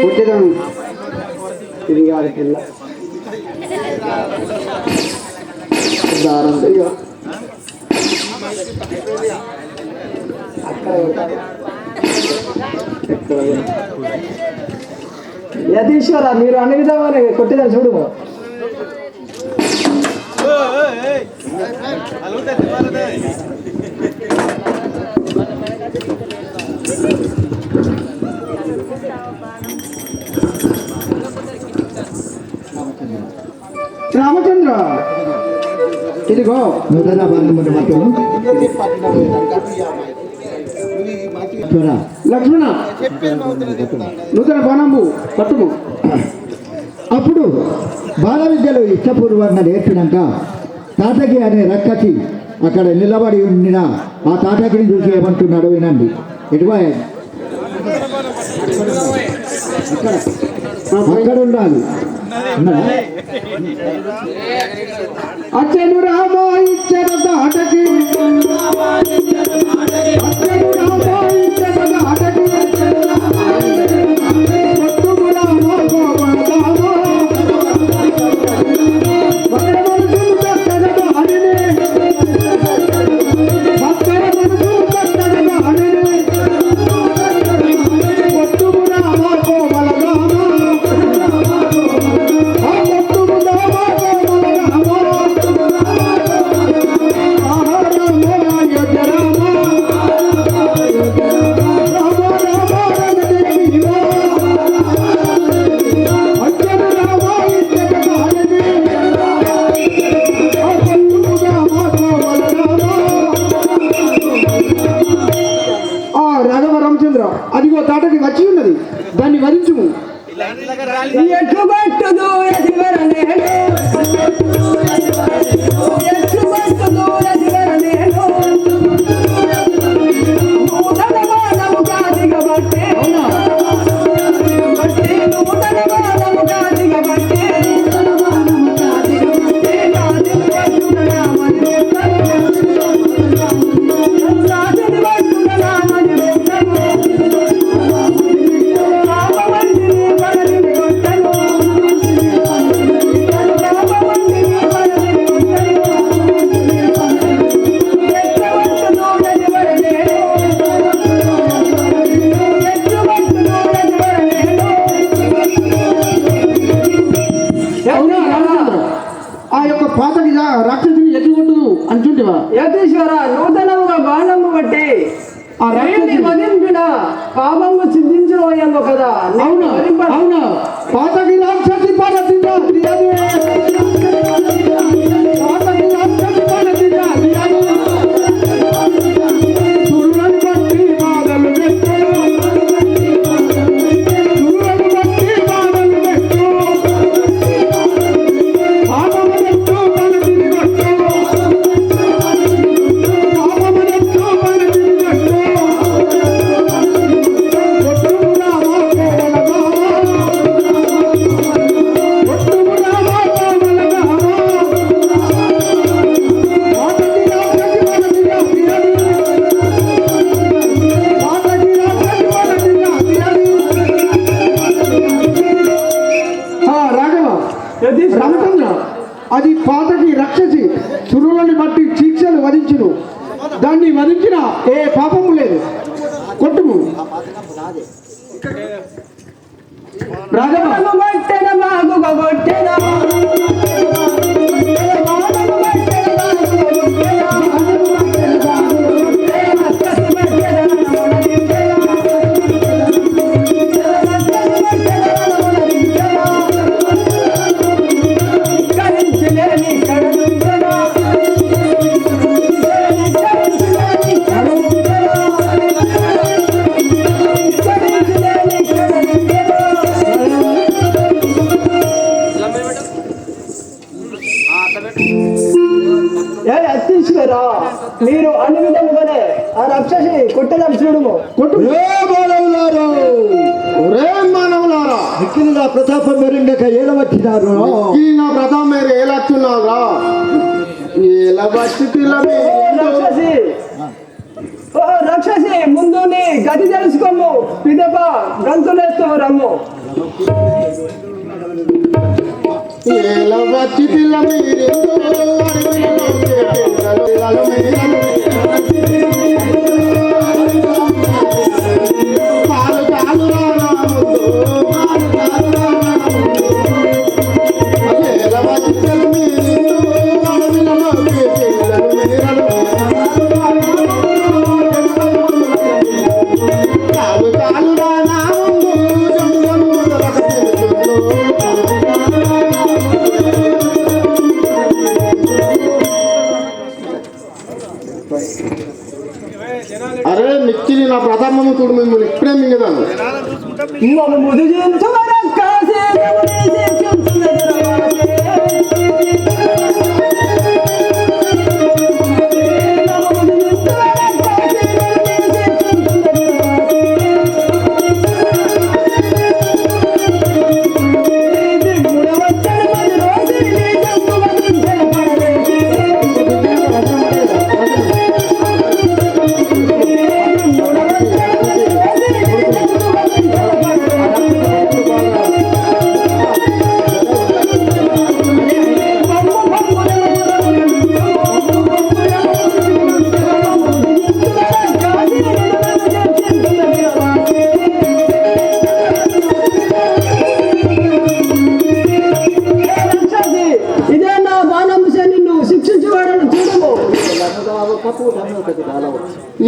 కొట్టేదాను. ఇది కాదు పిల్ల యతీశ్వర, మీరు అన్న విధంగానే కొట్టేదాన్ని చూడు. రామచంద్ర, ఇదిగో నూతన బాణమును మట్టు లక్ష్మణ, నూతన బాణంబు పట్టుము. అప్పుడు బాల విద్యలు ఇష్టపూర్వంగా నేర్పినాక తాతకి అనే రక్కసి అక్కడ నిలబడి ఉండిన ఆ తాతకిని చూసి ఏమంటున్నాడు వినండి. ఎటువా అక్కడ ఉండాలి. అచ్చను రామ ఇచ్చట దాటకి, అచ్చను రామ ఇచ్చట దాటకి, పట్టుము రామ గోపరదామ, భక్త మనసు కట్టడ బాణిని, భక్తర మనసు కట్టడ బాణిని, పట్టుము రామ గోపరదామ, అదిగో తాటకి వచ్చి ఉన్నది, దాన్ని వరించుము. అవునా నేను వదిలిపిన పాపము సిద్ధించబోయాము కదా. అవునా అవునా పాతకి రాక్షసి పాలతిగా పాతకి రాక్షసి పాలతిగా సురులను బట్టి బాధలు పెట్టు సురులను బట్టి బాధలు పెట్టు పాపము పెట్టు మనదిని పెట్టు పాపము పెట్టు మనదిని పెట్టు రామచంద్ర అది పాతకి రక్షసి సురులని బట్టి శిక్షలు వధించును. దాన్ని వధించిన ఏ పాపము లేదు. కొట్టుము రాఘవ కొట్టెన బాగుగా కొట్టెన అత్తీశ్వరా, మీరు అన్ని విధముగానే ఆ రాక్షసి కొట్టదని చూడము. మిక్కిలిగా ప్రతాపం మెరుండక ఏలవచ్చినారు. నా ప్రతాపం మీరు ఏలొచ్చున్నారా? ఎలా వచ్చి రాక్షసి, ఓ రాక్షసి, ముందు నీ గతి తెలుసుకోము, పిదప గంతులేస్తూ రమ్ము. ఎలా వచ్చి పిల్ల మీరు అరే మిక్కిలి నా ప్రతాపము చూడు, మిమ్మల్ని ఇప్పుడే మింగదాను.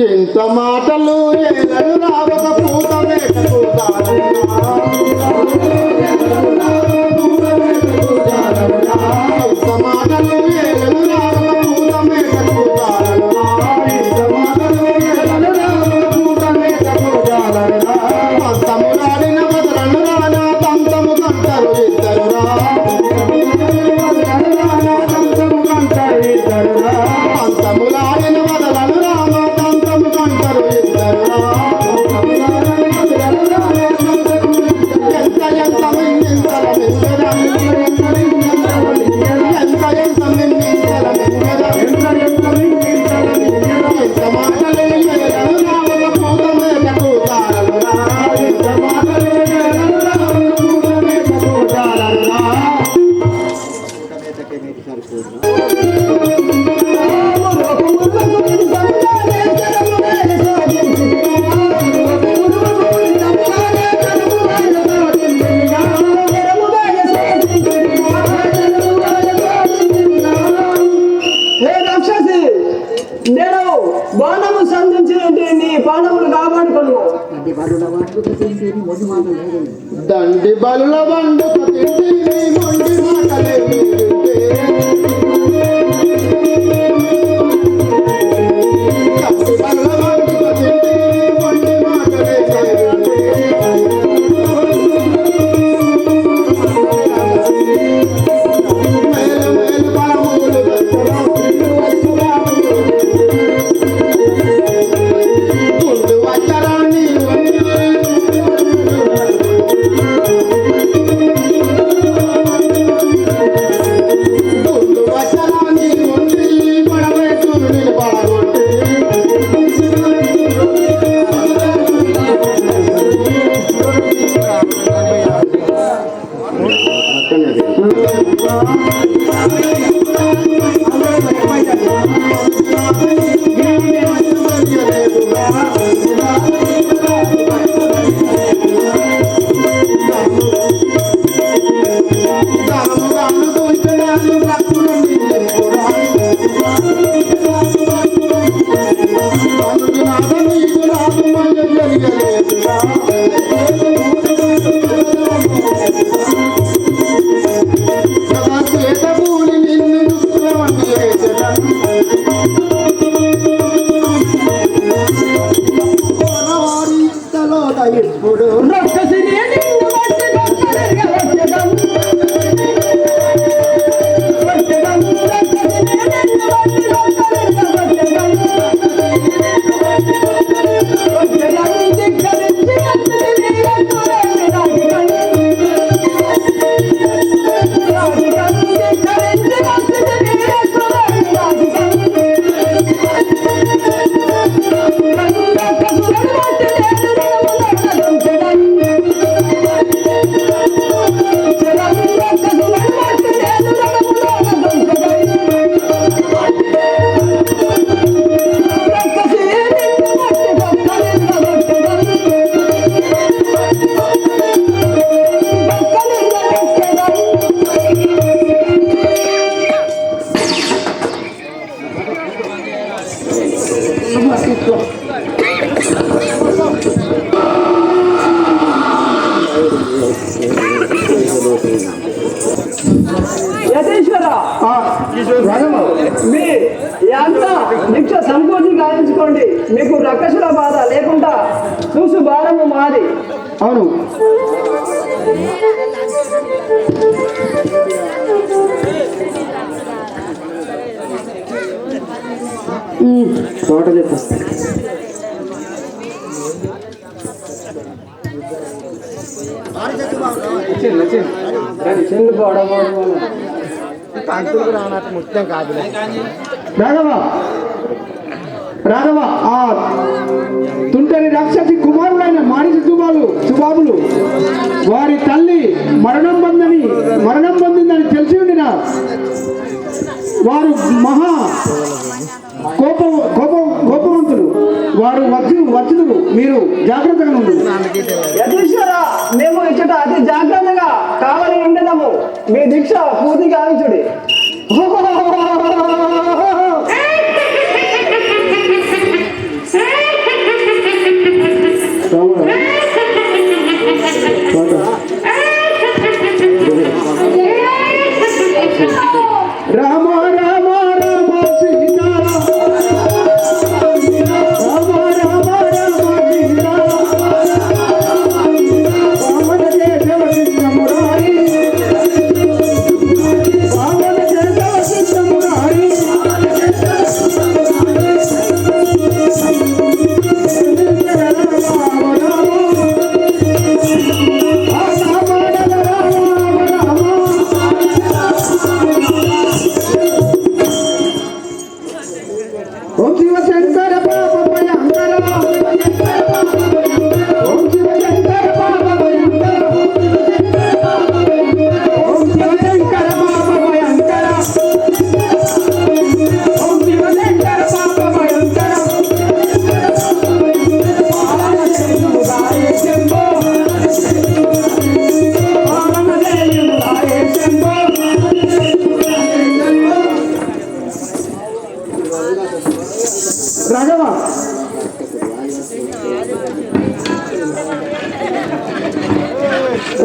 ఎంత మాటలు ఏలలు రావక పూత వేటకు ఎంత మాటలు ఏలలు రావక పూత వేటకు ఎంత మాటలు ఏలలు రావక పూత వేటకు పంతములాడిన బదరను రానా పంతము కంటారు ఇద్దరురా పంతములాడిన బదలను రామ పంతము కంటారు ఇద్దరురా దండి బలుల వండు మొండి మాటలే యతీశ్వర మీ ఎంత దీక్ష సంపూర్తి గావించుకోండి, మీకు రక్కసుల బాధ లేకుండా చూసు భారము మాది. అవును తోట చెప్పు. రాఘవ ఆ తుంటరి రాక్షసి కుమారులైన మానిష సుబాబులు వారి తల్లి మరణం పొందిందని తెలిసి ఉండిన వారు మహా కోపవంతులు. వారు వచ్చుదురు, మీరు జాగ్రత్తగా ఉండు. యతీశ్వర మేము ఇచ్చట అతి జాగ్రత్తగా కావలి ఉండదము, మీ దీక్ష పూర్తి గావించుడి. రామ రామ రామ సీతా రామ రామ రామ సీతా వామన కేశవ కృష్ణ మురారి వామన కేశవ కృష్ణ మురారి రామ రామ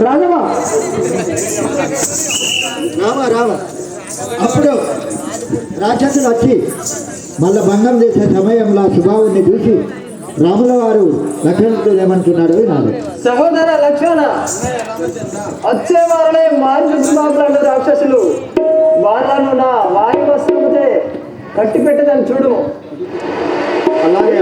రాఘవ రామ అప్పుడు రాక్షసులు వచ్చి మళ్ళా భంగం చేసే సమయంలో సుబావుని చూసి రాముల వారు లక్ష్మణుడు ఏమంటున్నాడు వినాలి. సహోదర లక్ష్మణ, వచ్చే వారనే మాంజుమాపులను రాక్షసులు వాళ్ళను నా వాయు వస్తువుతే కట్టి పెట్టదని చూడు. అలాగే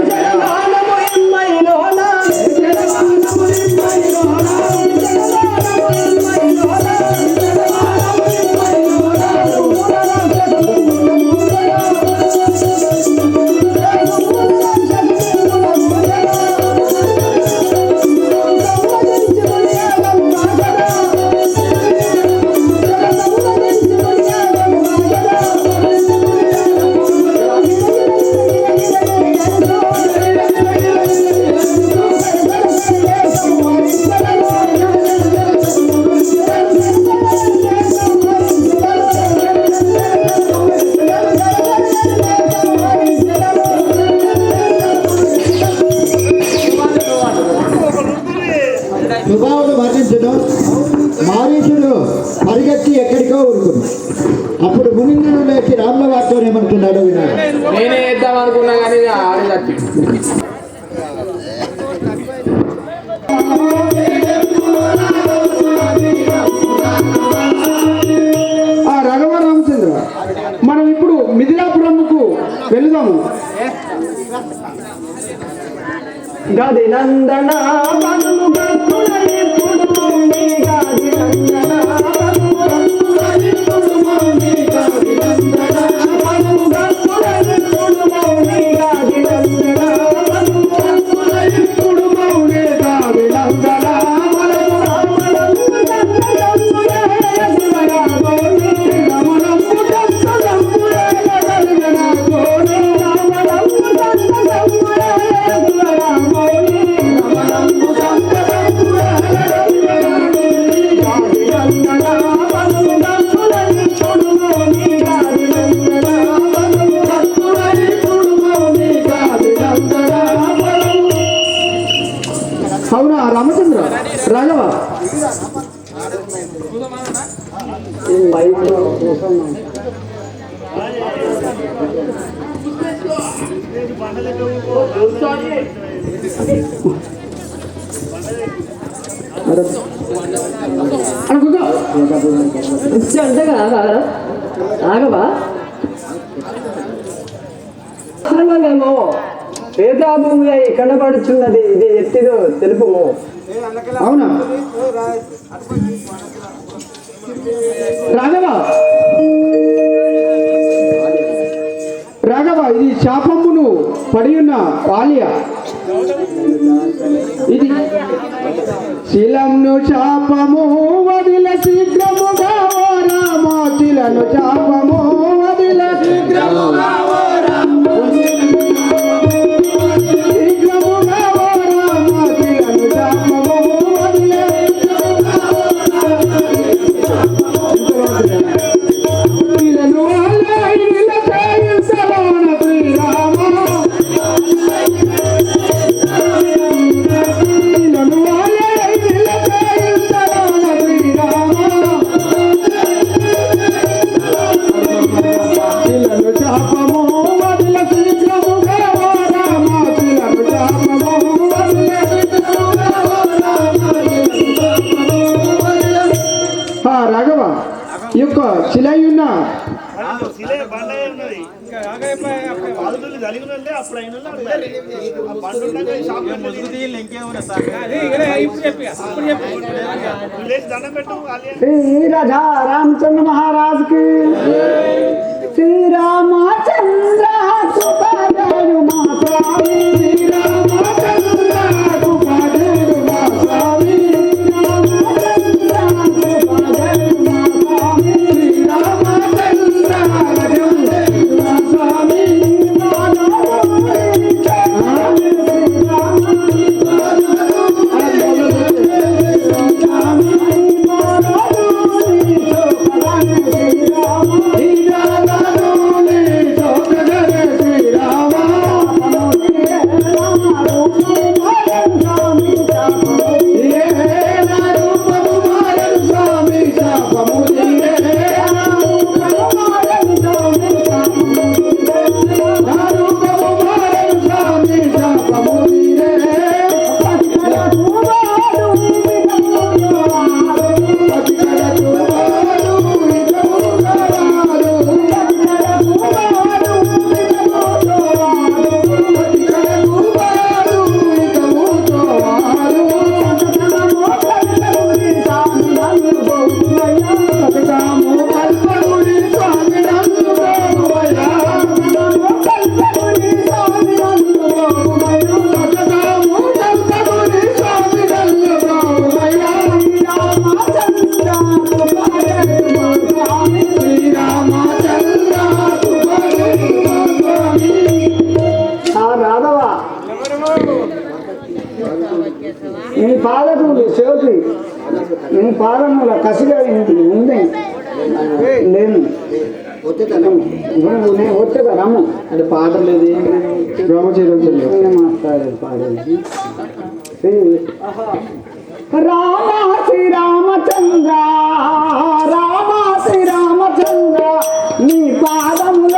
సుబావుడు వర్ణించడం మారీచుడు పరిగెత్తి ఎక్కడికో ఊరుకున్నాడు. అప్పుడు మునిందుడు లేచి రాముల వారితో ఏమంటున్నాడు వినాడు. నేనే వేద్దాం అనుకున్నా కానీ ఇక ఆడి తప్పి. ఆ రాఘవ రామచంద్ర, మనం ఇప్పుడు మిథిలాపురంకు వెళదాము. గది నందన పనులు గట్టులని పుడుతుంది, గది నందన పనులు గట్టులని పుడుతుంది, గది నందన పనులు గట్టులని పుడుతుంది, గది నందన పనులు గట్టులని పుడుతుంది, గది నందన అవునా రామచంద్ర, రాఘవ, అంతేగా రాఘవా, ఏమో పేదాభూమి అయి కనబడుచున్నది, ఇది ఎత్తిదో తెలుపుము. అవునా రాఘవ, రాఘవ, ఇది శాపమును పడి ఉన్న పాలియ. ఇది శిలంను శాపము వదిల శీఘ్రముగా ఓ రామ, శిలను శాపము వదిల శీఘ్రముగా ఓ రామ, శీఘ్రముగా ఓ రామ, శిలను శాపము వదిల శిలను అల్లైల చేయుసలోన శ్రీరామ, శిలను అల్లైల చేయుసలోన శ్రీరామ, శిలను శాపము వదిల శీఘ్రముగా ఓ రామ, శిలను శాపము వదిల శీఘ్రముగా ఓ రామ. రాఘవ, ఈ యొక్క శిలయున్న श्री राधा रामचंद्र महाराज की, श्री रामचंद्र कृपादेव मास्वामी, श्री रामचंद्र कृपादेव मास्वामी, रामचंद्र कृपादेव मास्वामी, श्री रामचंद्र कृपादेव मास्वामी, నీ పాదకులు శివకి నీ పాదముల కసిగా ఉంది లేను నేను వచ్చేదా రమ్ము అంటే పాట లేదు రామచంద్ర మాట్లాడేది పాడేది రామ శ్రీరామచంద్ర రామ శ్రీరామచంద్ర నీ పాదముల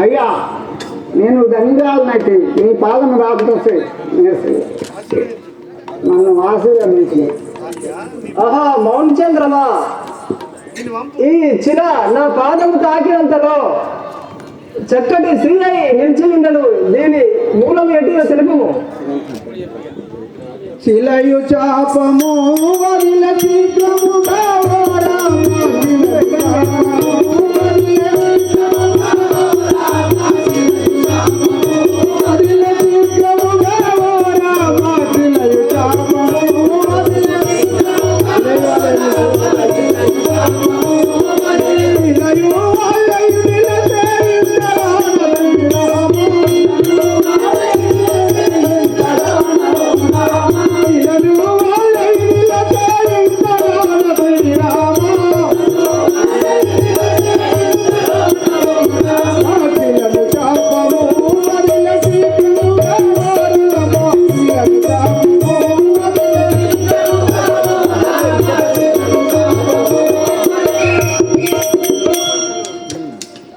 అయ్యా నేను ధన్యవాదాలనైతే నీ పాదం రాకపోతే నన్ను ఆశీర్వదించి ఆహా మౌనచంద్రమా ఈ చిర నా పాదము తాకినంతలో చక్కటి స్త్రీ అయి నిలిచి ఉండడు దీని మూలం ఎటుగా తెలుపుము శిలయు చాపము వదిల చిత్రముగా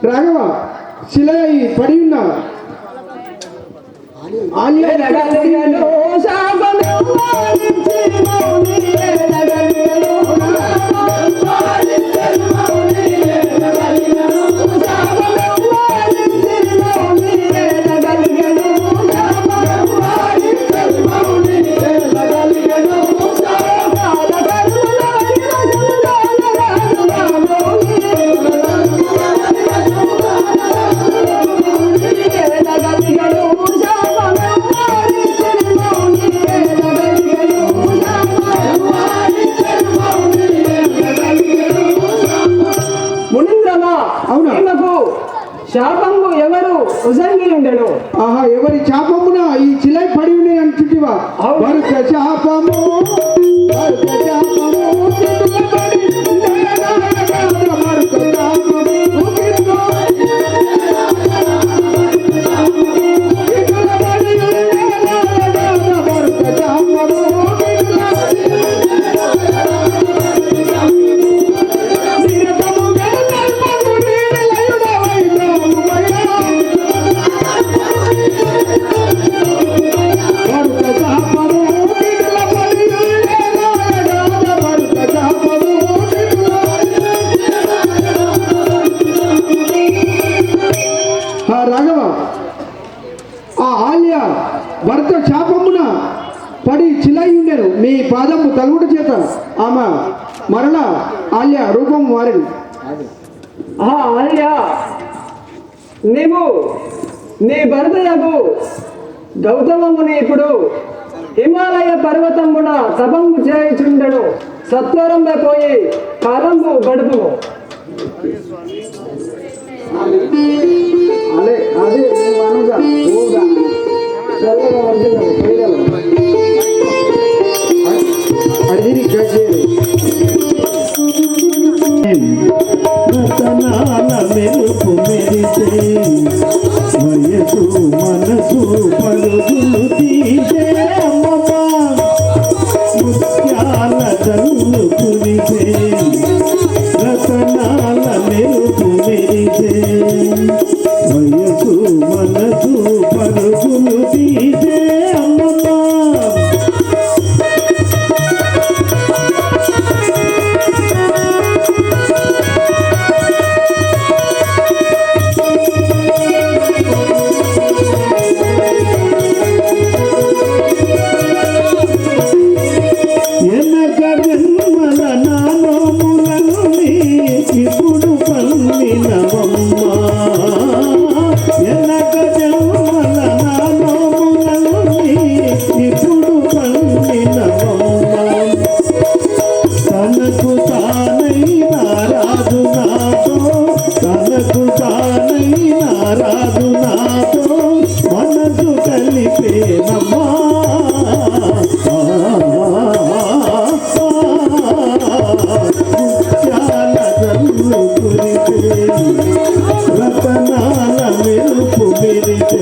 రాఘవ శిలయి పడి ఉన్న ఆలియా శాపము ఎవరు ఉజంగి ఉండడు ఆహా ఎవరి శాపమున ఈ చిలై పడి ఉన్నాయి అంటువా వరుస శాపము భర్త శాపమున పడి చిలై ఉండెను మీ పాదము తలుగుట చేత ఆమె మరలా ఆల్య రూపం మారింది. ఆల్య, నీవు నీ భర్తయగు గౌతమముని ఇప్పుడు హిమాలయ పర్వతమున తపము చేయుచుండెను. సత్వరంగా పోయి కాలంబు గడుపు. అదే అదే నువ్వు అనగా ఓగా చల్లగా వర్జన పోయగలవు. అడిగి గజేరు రతనాల మెరుపు మెరిసే వయసు మనసు పరుగులు తీసే అమ్మమ్మ ముత్యాల జల్లు కురిసే రతనాల మెరుపు మెరిసే వయసు మనసు పరుగులు తీసే అమ్మమ్మ ఎనక జన్మల నాలోములని ఇప్పుడు పల్లినవమ్మ ఎనక జన్మల నాలోములని ఇప్పుడు పల్లినవమ్మ తనకు తానై నారాజు నాతో తనకు తానై నారాజు నాతో మనసు కలిపేనమ్మా రతనాల మెరుపు మెరిసే